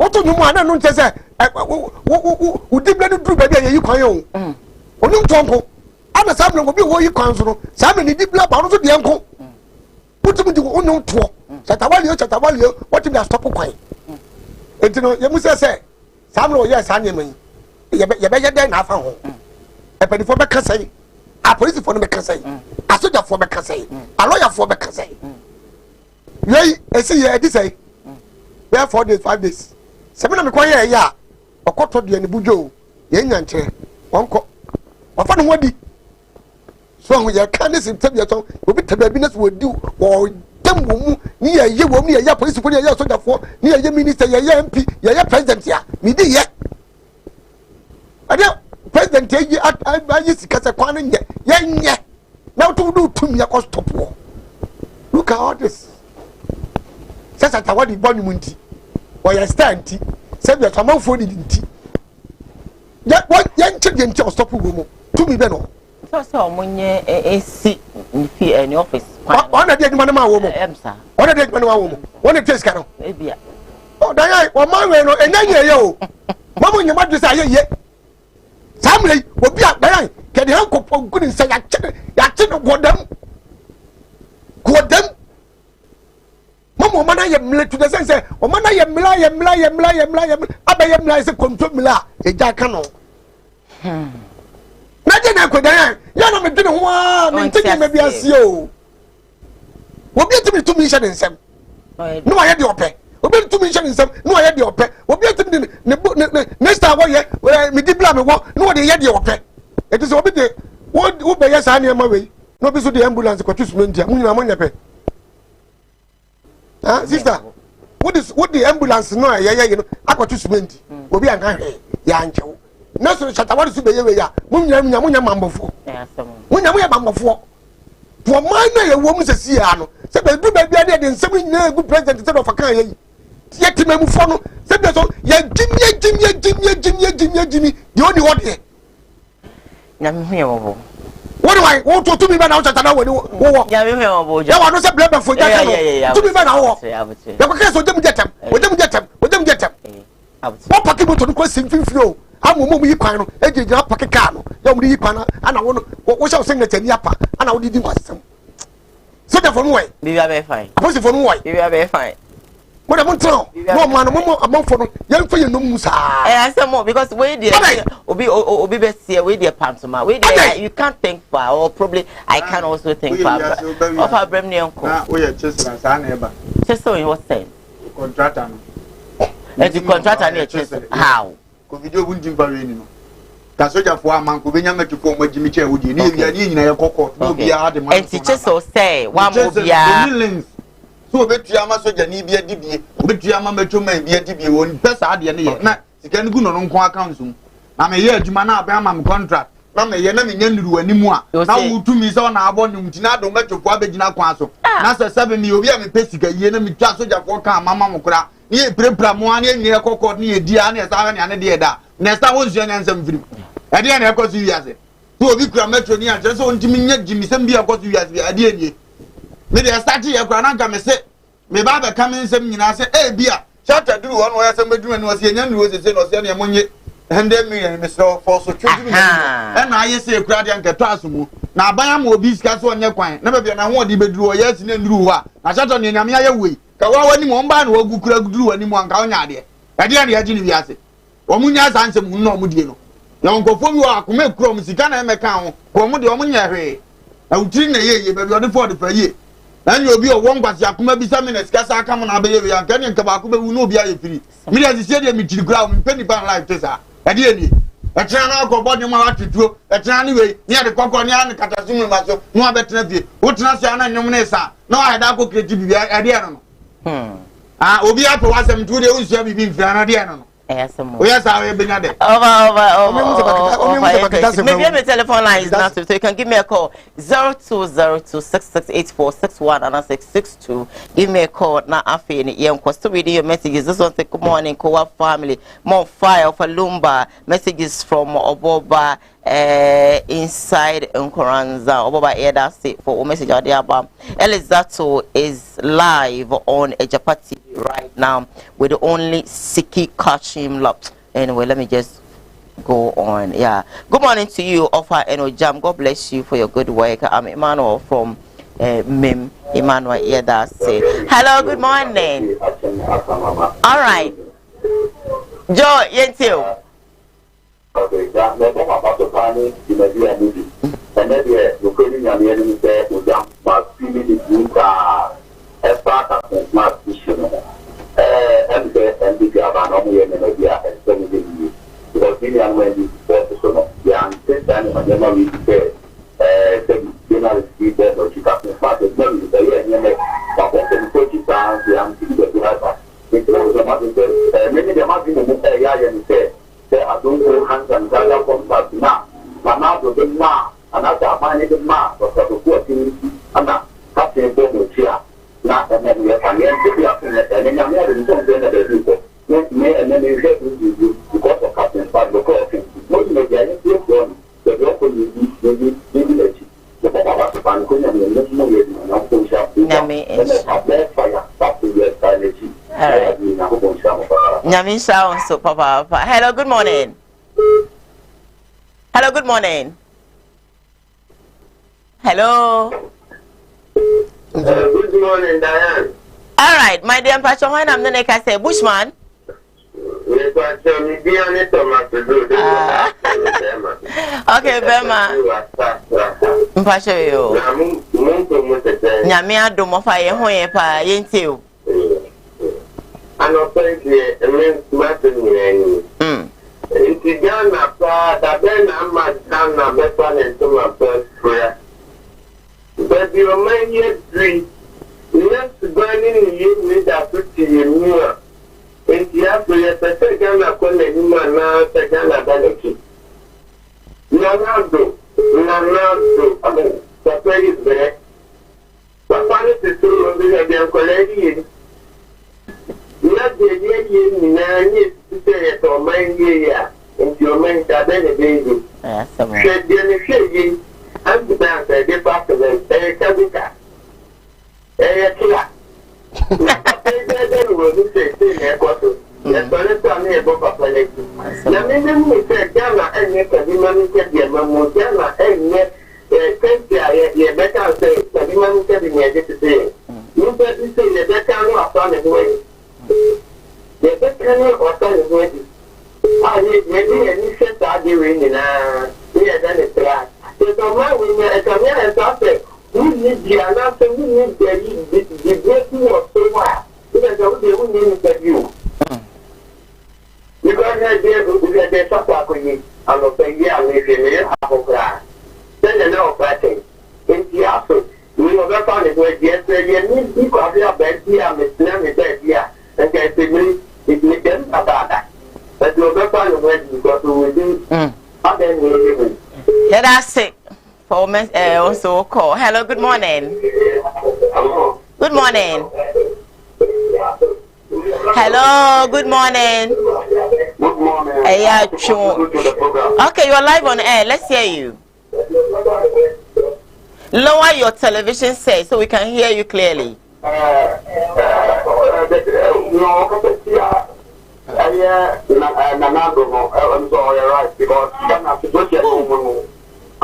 woto nyumu ana no nte se wo dibla no duru baabi a yeyi kwan yo onu ntonko ana sa mle obi wo yi kwan so no sa me ni dibla ba no so de enko wotum di onu nto chatawali wotum da stop kwan entino ye mu se sa mle wo ye sa nyema yi ye be den na afa ho epenifo be kasai a police fo no be kasai a soldier fo be kasai a lawyer fo be kasai yei esi ye edi sai we 4 days 5 days sebena me kwa ye ya okoto de ne budwo ye nyanche wonko wafa no wadi so ho ye kan sim tabia ton obi tababi na so wadi wo dem wo mu ni ye wo mu ni ye police fo ni ye soldier fo ni ye minister ye MP ye president ya mi di ye ade president ye ayi sikasa kwan nye ye na to do tumi ya ko stop wo look at all this sasa tawadi boni munti or your stand say you are for the nti ya nche de nche stop go to me be no so omunye esi fi any office on na de adwuma ma wo mo emsa on na de adwuma ma wo mo won na test ka no e bia o dan ai o man we no enanye ye o mamu nyama de say ye samle obi a dan ai ke de hanko poguni say ya che no godam Mama mana ye mle to the sense o mana ye mla abaye mla se control mla e ja ka no na je na kodan ya na me dwene ho a me ntege me bia sie o obi etimi to mi hye nsem no aye de opɛ obi to mi hye nsem no aye de opɛ obi etimi ne star wo ye me di bla me wo no wo de ye de opɛ it is obi de wo be ye sa na ma we no bi so de ambulance ko tusu ntia munyina mo nyepe. Sister, what the ambulance no ya you know akwato cement obi anka hwe ya anchewo na so chatawari su be ye ya munya mambofo munya mambofo to man na ye wo mu sesi ya no se be du ba bia de nsem nyina egu president se do fa kan ye ye timamufo no se be so ya jimye the only word here nyame hwe wo what do I want to me ba na chatana wo wo ya me hwe wo ya wa no se bleba fo ja ka no to me ba na wo ya ko ke so dem jetam what paki moto no ko simfimfiri o amomo mu yi kwan no ejeje paki car no ya mu yi kwan ana wo no wo sha so ngata ni apa ana wo di kwasem so da for no way bi bia be fine aposi for no way bi bia be fine mo da mo tro no man mo amamfo no yan fa ye no mu sa asemo because we dey obi be see we dey pantoma we dey you can't think far or probably I can also think far of our brem ne enko na we ye chesra sa na eba chesra in what sense contractor no the contractor ne chesra how ko video bu ndimpa we ni no ka soja fo aman ko benya metufo mo gimi che wodi ni bia ni nyina ye kokko no bia ade man and chesra say one mo bia so betua ma soja ni bia dibie betua ma metuma bia dibie won pesa ade ne ye na sika ngu no nko account sum na me ye adwuma na aba ma me contract na me ye na me nya nduru animu a na wutumi se na abo ne mtina do metufo abegina kwa so na se 7 mi obi a me pesika ye na me twa soja fo ka mama mo kura ni e prepra mo ani enye kokko ni e dia na sa ne de da na sa won zua nyansam firi e de na e koso wiase so obi kura metro ni a je so ntimi nya gimisam bia koso wiase ade anie me dey start here kura na nka me se me ba be kam nsem nyina se e bia chata duru won wo yasem beduru ni wo se nya nuru se no se ne monye 100 million me so for so tweduru ni e na aye se kura de nka to asomu na abanya ma obi sika so onye kwan na be na ho de beduru wo yasi ne nuru ho a na chata ne nyame aye wei ka wa wani mo mba na wo gu kura duru wani mo anka onya de e de na yaji ni wiase wo munya sansem no mo die no ya nkofo bi wa akoma kura mo sika na emeka ho ko mo de wo munya hwe na utiri na ye be bi ode for de fa ye and you be a one was Yakuma be some minutes, Cassa come on a baby and can you come back with no be a free. Me as the city, me to the ground, penny pound like Tessa. At the end, ɛkyerɛ no akɔ bɔde ma watotuo ɛkyerɛ no wei ne yɛde kɔkɔ ne ane kataso mu ma so na wabɛtena fie wotena so a na nnwom ne sa na wayɛda akɔ kreti bibi ɛdeɛ no no obi apɛ wasɛm nti wode wonsua bibi mfira no deɛ no no yes, I will be there. Maybe my telephone line is not so you can give me a call 0202668461 and 662. Give me a call now. I feel young to read your messages. This one say good morning, Koowaa family. More fire for Lumba. Messages from Oboba inside Nkoranza. Oboba Eda say for message out there about Elizato is live on Ejapati right now with the only Siki catching love. Anyway, let me just go on. Yeah, good morning to you, Offer Eno Jam. God bless you for your good work. I'm Emmanuel from Mim. Emmanuel Eda say hello, good morning. All right, Joe Yentil. Okay, that never about the planning in the movie. And then you're going to be able to jump, but really the group are a part of the smart vision. And the Gavana, and so many because we are when you person of young sister and your mommy said, the dinner is given or you got the part of them, the year, but when the coach is down, the young people to have it. Was a mother, many of them have been in the area and said, I don't go hands and gather from now. My mouth was in Ma, and after I find it in Ma, was a 14, and now, Captain Bono here. Not and then we are coming to be up in it, and then I'm here in some kind of people. And then you get you because of Captain Fad, the coffee. Most of the guys, the local the village. The Papa Pancuna, and the national and not so sharp. Fire, that's the Nyami sounds so Papa. Hello, good morning. Hello, good morning. Hello. Good morning, Diane. All right, my dear Pastor, when I'm the next, I say Bushman. Okay, Bema. Mpasho yo. Nyami adomo fa ye ho ye pa ye ntiu. Ano penye matin ni. Intigana pa da bena matana bepa nentuma prayer. But your man yet drink. Let's burning you with that pretty near. And the after a second, I call a human now, second, I benefit. Nanado, I mean, the play is there. Papa is to the colleague. Not the year, nanny, to say it or mind year, and your man that benefit. Shed the shade. I'm the man that department, a cabinet. A killer. Yes, but it's not near Bob. Now, maybe we said, Gamma and yet, the man said, Gamma, Gamma, and yet, you better say, the man said, you had to say. You better say, the better not on his way. The better not on his way. I need maybe any set are doing in a year than a track. So, my women, I come here and say, we need the answer, we need the breaking of so far. Because I would need you. Because I did the supper for you, I'm a baby, I'm a cry. Then I know fighting. In the after, we never found it where yesterday, and we got your bed here, Miss Lemmy bed here, and get the me, it made them about that. But you never found it where you got to do. Let us say. Also call. Hello, good morning. Good morning. Hello, good morning. Good morning. Okay, you're live on air. Let's hear you. Lower your television set so we can hear you clearly.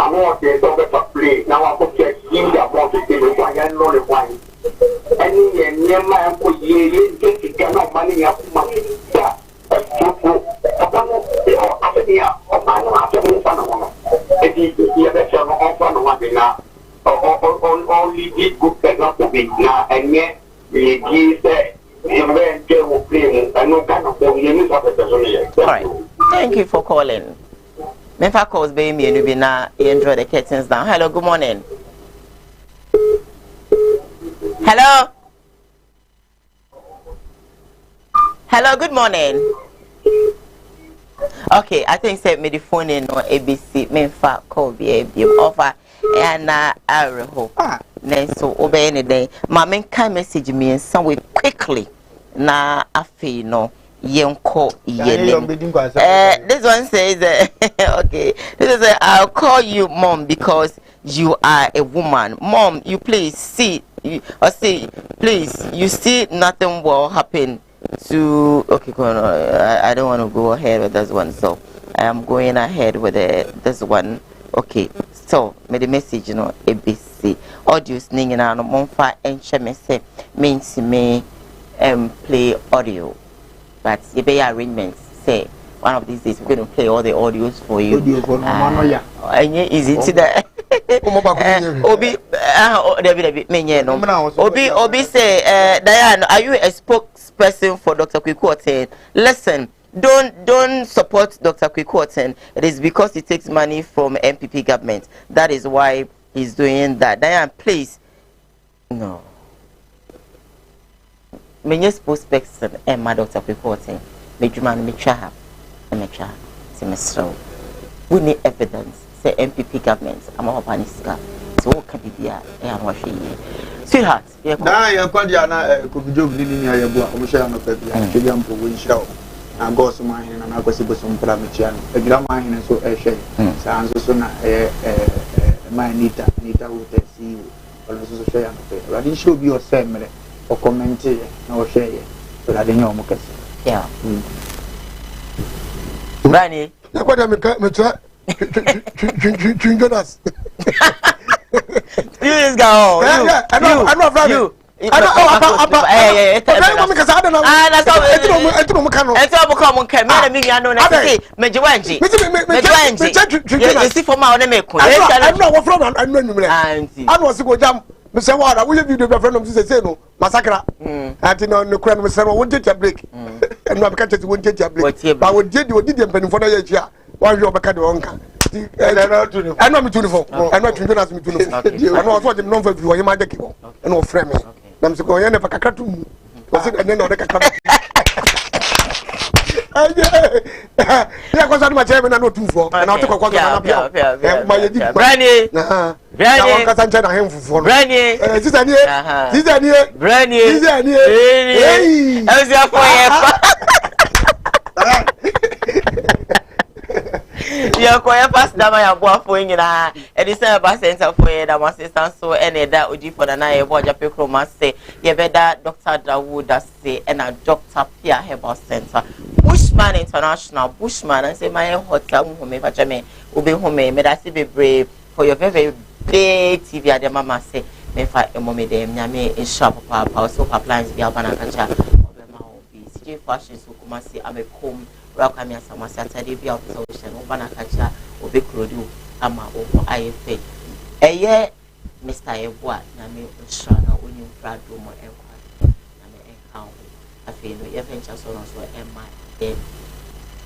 I'm working so better play. Now I put your team that want to do it. I know the wine. Any near my uncle, you cannot money up money. Only did good not to be now, and yet the said, all right. Thank you for calling. Memphis calls baby me and you na enjoy the curtains down. Hello, good morning. Hello. Hello, good morning. Okay, I think say me the phone in or ABC Memphis call be offer and I hope. Then so obey any day. My main kind message me in some way quickly. Na afi no yenko yele. This one says okay. This is I'll call you mom because you are a woman. Mom, you please see please you see nothing will happen to okay I don't want to go ahead with this one, so I am going ahead with this one. Okay, so me the message ABC audio singing and monfa and me say means me play audio, but you pay arrangements say one of these days we're going to play all the audios for you. And easy to that. Obi say Diane, are you a spokesperson for Dr. Kumawood? Listen, don't support Dr. Kumawood. It is because he takes money from MPP government. That is why he's doing that. Diane, please. No. Menye spokesperson Emma Dr. Kumawood. Mejuman mecha semestro. We need evidence. Say MPP government. I'm a paniska. So what can be there? And what she sweetheart. Nah, you're quite yana could be joking in your book. I'm sure I'm a baby. I'm sure I'm going to show. I go to my hand and I go see some Pramitian. A grandma and so a shame. Sounds so my Nita will see you. Also share. I didn't show you a family or comment or share. So I didn't know Mocas. Yeah. Granny. What am I? Chingonas. You just go. I know. You. I don't because I don't know. That's all. It's all come on. I know. Mejuanji. You see for my own make. I know what from. I know. I was go jam. Mr. Wada, we have you the friend of say no massacre. At no crime, Mr. Won't take a break. And not catch it won't take a break. But what did you did penny for the year? Why you back at the onka? I know me to the phone. I'm not to ask me to the I know what the number of you are my deck and no frame. I'm so going to Pakatu. Was it and then on the Kakata? Yeah, because I'm my chairman. I know 2 4 and I'll take a quarter of my Granny. Granny, Cassandra, him for Granny. This is a near Granny. This is a near. Hey, how's your you're quite fast. Now I am going in a December center for that was assistant so any that would for the night. What your people must say, you better Dr. Dawood say, and a Dr. Pierre Herbal Center. Bushman International, Bushman, and say my hotel home, if I may, will be home, may I see be brave for your very big TV at the mama say, may fight a moment, Yame in shop papa, so appliance be Albana Kacha, CJ Fashion, so come say, I'm a comb. Welcome here, some Saturday be out of ocean, Obana Kacha, Obe Krodu, Ama over IFA. A year, Mr. Eboa, Name Shana, when you proud room or enquiry, Name Encounter. I feel no adventure so also MI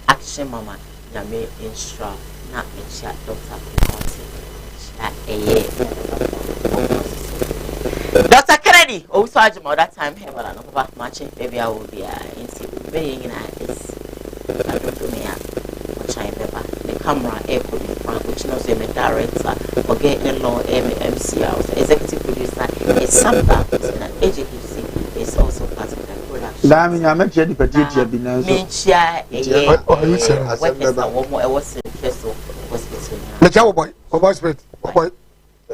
Action Mama, Name Instra, not a chat Dr. A year. Dr. Kennedy, also at that time, have a matching baby. I will be in being in this. I don't do me the camera echo which knows a director or getting law MCR executive producer is something an agency is also part of the production. Damn, I met you the particular business. Minchia, I was in Kesso Hospital. The Chow boy, boy.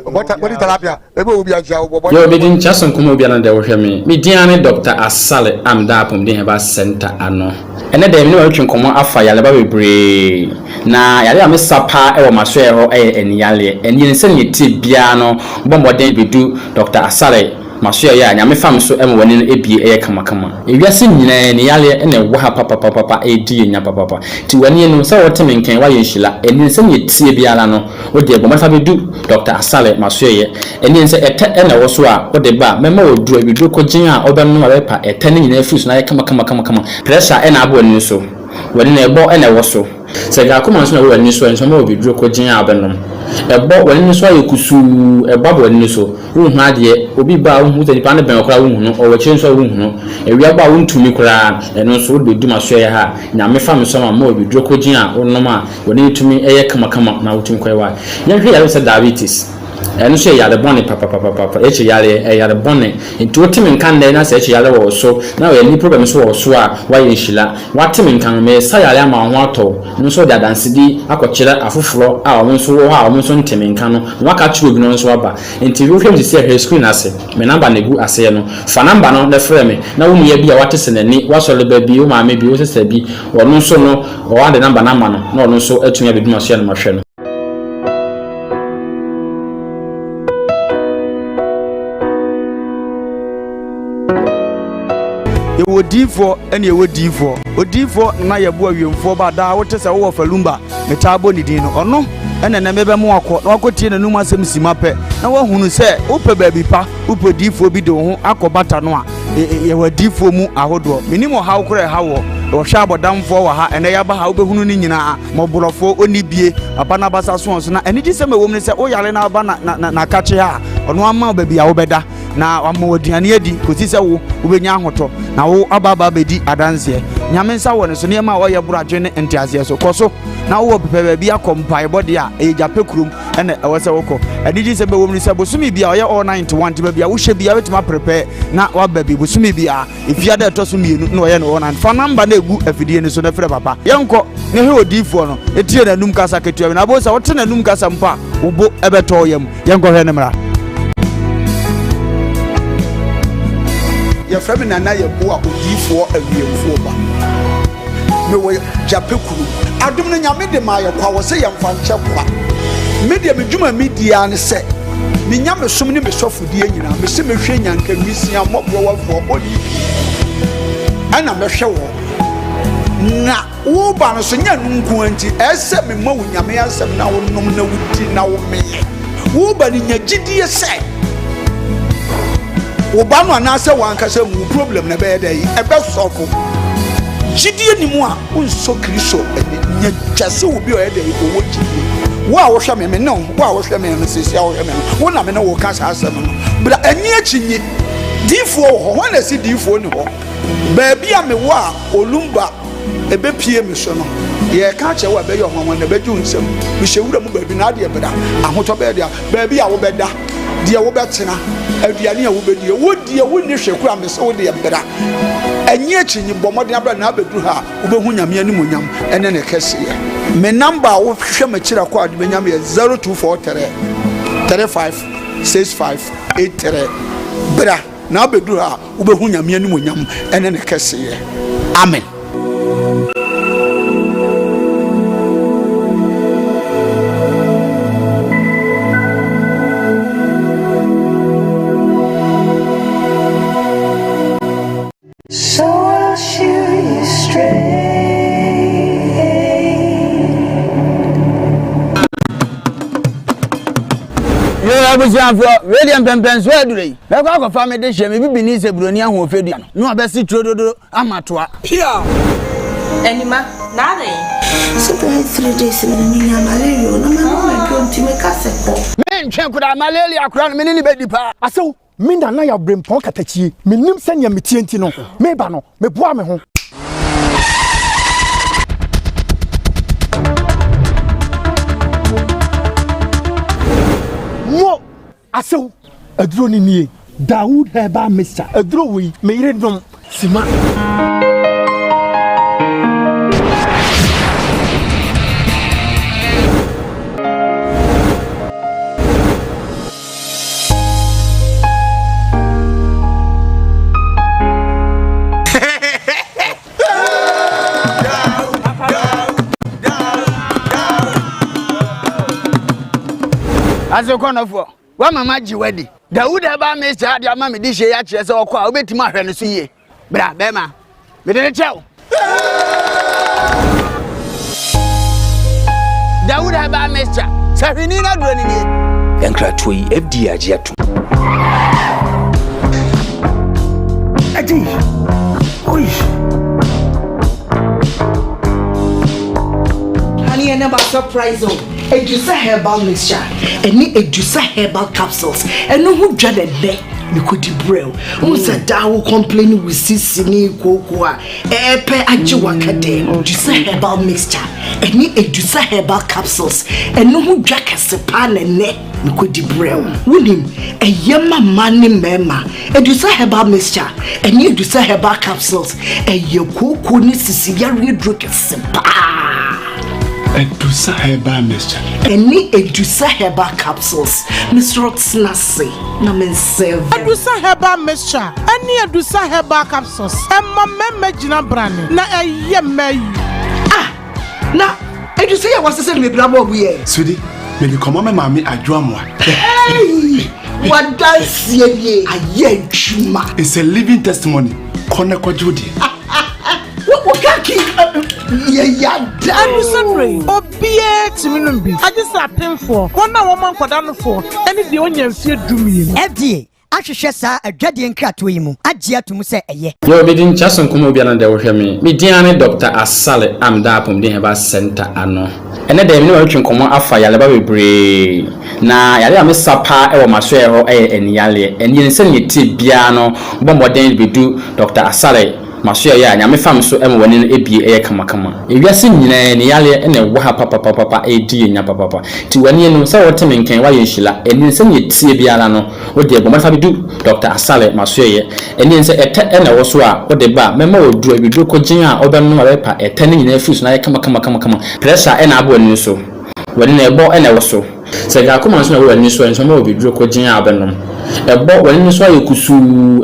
What tilapia? Yo, be din chason kuma obi na de wo hwe me diane Dr. Asale am da pom din heba center ano ene de me no atwe nkomo afa yale ba bebre na yale am sapa e wo maso e ho e eniyale eni nse ne ti bia no bomboden bedu Dr. Asale maso ya nyame fam so em woni no ebie e kama ewiase nyina ne yale ene wo ha papa e di nya papa ti wani no se wo teme nken wa ye hila eni nse ne ti bia la no wo de bo mafa bedu Dr. Asale maso ye eni nse ete ene wo so a wo de ba mema wo du abidu ko gin a obenu ma bepa ete ne nyina fisu na ye kama pressure ene abo ni so wani na ebo ene wo so se ga kuma so na we ani so en so ma obi duro ko gin abenom ebo wani so ayekusu ebo abo wani so wo hu ade obi ba wo hu te nipa ne ben okra wo hu no o we kire so wo hu no ewia ba wo ntumi kra eno so wo be duma so ya ha nyame fa me so ma obi duro ko gin a wonom a wani ntumi eye kama na wotumi ko wa nya hwe ya se diabetes eno so ya de bone papa eche ya de bone nti wotimi nkan na se eche ya de wo so na we ni problem so wo so a wa ye nhila watimi nkan me sa ya ama ho ato no so da dansidi akokire afoforo a wo so wo ha wo so ntimi nkan no waka chiro bi no so aba nti we hwem se her screen ase me number na gu ase no fa number no na frɛ me na wo mu ya bi a watese nani wa so le ba bi wo ma me bi wo sesa bi wo no so no wo de number na ma no na wo so atumi abeduma so ya no ma hwɛ no Odifo ene odifo na yebo awemfo ba da wote se wo falumba metabo ni din no ono ene na mebe mu akọ na akotie na num asem simape na wo hunu se upe baabi pa upe difo bi de ho akobata no a ye wadifo mu ahodo minimo hawo kure hawo wo hwa abodamfo wa ha ene ya ba ha obehunu ni nyina moborofo oni bie aba na basa so na ene gi se mewom ni se o yale na aba na kache ha ono ama baabi a wo beda na wamoduane adi kosi se wo ubenya ahoto na wo ababa bedi adanse nyame nsa wo ne so ne ma wo ye buradwe ne entiase so koso na wo pepe bia kompai body a e jape krum ene ewo se woko adiji se be wo ni se bosumi bia oye all 91 te bia wo hwe bia wetima prepare na wa babi bosumi bia efia da to so mienu na oye no ona fa number na egu afidie ni so na frɛ papa yenko ne he odifo no etie na num kasa ketua na bo se wo te na num kasa mpa wo bo ebeto yam yenko hwe ne mra ya frame na ye bo a odifo awiemfo ba me wo japekuru adum na nyame de ma ye kwa wo se ye mfa nche kwa me de medwuma media ne se me nyame som ne me sofodie nyina me se me hwe nyanka misia mobro wafo oni ana me hwe wo na wo ba no so nya nunku anti ese me ma wo nyame asem na wo nom na wuti na wo me wo ba ni nya gidie se Obano anase wankase mu problem na be dey ebe sofo gidie nimu a unso kristo nya twase obi o dey owo gidie wo a wo hwe me no wo a wo hwe me no sesia wo hwe me wo na me no wo ka sa asem no bra ani achinyi difo ho na si difo ni ho ba bia me wo a olumba ebe pie me so no ye ka che wo be yo ho na be ju nsem me hewura mu ba bi na de bra ahoto be dia ba bia wo be da dia wo betena aduane a wo bedie wo die wo ni hwekura me se wo de bra anyi achinyi bomode abra na abedu ha wo behu nyame ani monyam ene ne kese me number wo hwe makira kwa adu benyam ye 0243 356583 bra na abedu ha wo behu nyame ani monyam ene ne kese amen. Radiant Pempens where do they? Beko family de shame bibi ni se broni aho ofedua no obesi trododo amatoa. Pia. Anima, nada. So the 3 days in the malaria no mama don't me kasepo. Men twen kuda malaria kura me ni bedi pa. Aso minda na ya brempon katachie. Menim senya metienti no. Me ba no, me boa me ho. Mo aso aduro ni nie Dawood heba Mr. aduro wi me yire dom sima Azokonofo wa mama jiwedi Dawood eba Mr. dia mama di hye ya kire se okwa obetima ahwe no so yie bra bema me de chew Dawood eba Mr. sahwini na duro ni nie Yankratoi FD agiatu Adi Oi never surprise oh. Edusa herbal mixture. Any Edusa herbal capsules. And no who dread a day. You could brew. Who's a dow complaining with sissini cocoa. Epe ajiwakade. Edusa herbal mixture. Any Edusa herbal capsules. And no who jack a sepan and neck. You could brew. Winning a yama money mema. Edusa herbal mixture. And you Edusa herbal capsules. And your cocoa necessary drink a sepa. Edusa herbal mixture. Any Edusa herbal capsules. Mr. Rotsnasi. Namen serve. Edusa herbal mixture. Any Edusa herbal capsules. Emma Memejina Brand. Na a yemay. Ah! Na Edusa was the same with Bravo we. Sweetie, maybe come on, mammy, I drum one. Hey! What does ye? A ye chuma. It's a living testimony. Koneko Judy. What can keep? Yeah, I'm sorry. Oh, be I just happened for 1 woman for down for any the onion fear do me. FDA. Ahwehwe sa adwade nkrato yi mu agye atum se eye yo medin chason komo bia na de wo hweme mediane Dr. Asale Amdapom de heba center ano ene de me watwe komo afa yale ba bebre na yale amesapa e wo maso e ho eniyale eni nse nyeti bia no bomboden bedu Dr. Asale maso ya nyame fam so em woni no ebie eye kama ewiase nyina ne yale ene wo ha papa edi nya papa ti wani no se wote menken wa yenhila eni nse nyeti bia no wo de bo mafa bedu Dr. Asale maso ye eni nse ete ene wo so a wo de ba mema odu ebidu ko gin a obem no repa ete ne nyina fus na ye kama pressure ene abo ani so wani na ebo ene wo so se ga kuma so na wo ani so enso ma obidu ko gin a obenom ebo wani so ayekusu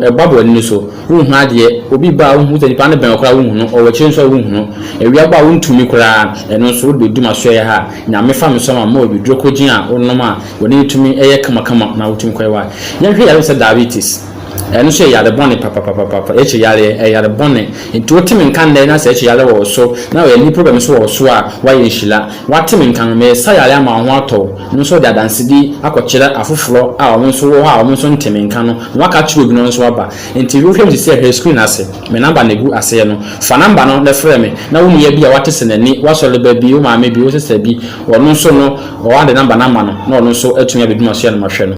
ebo wani so hu ade obi ba hu tani pa na ben okra hu no o wachi so hu no ewi agba hu ntumi kura eno so do duma so ye ha nyame fa me so ma obi dro kogin a onom a wani tumi eye kama na wutumi kwai nya hwe ya se diabetes eno so ya de bone papa eche yale ya de bone nti otimi nkan de na se eche yale wo so na we ni problem so wo so a wa yenhila watimi nkan me sa yale ama ho ato no so da dansidi akokyere afoforo a wo so wo ha wo so ntimi nkan no waka chiro bi no so aba nti wo hwem se her screen ase me number na gu ase no fa number no na frɛ me na wo ya bi a wate se nani waso le ba bi wo ma me bi wo se bi wo no so no wo wa de number na ma no na wo so atumi abeduma so ya no mahwɛ no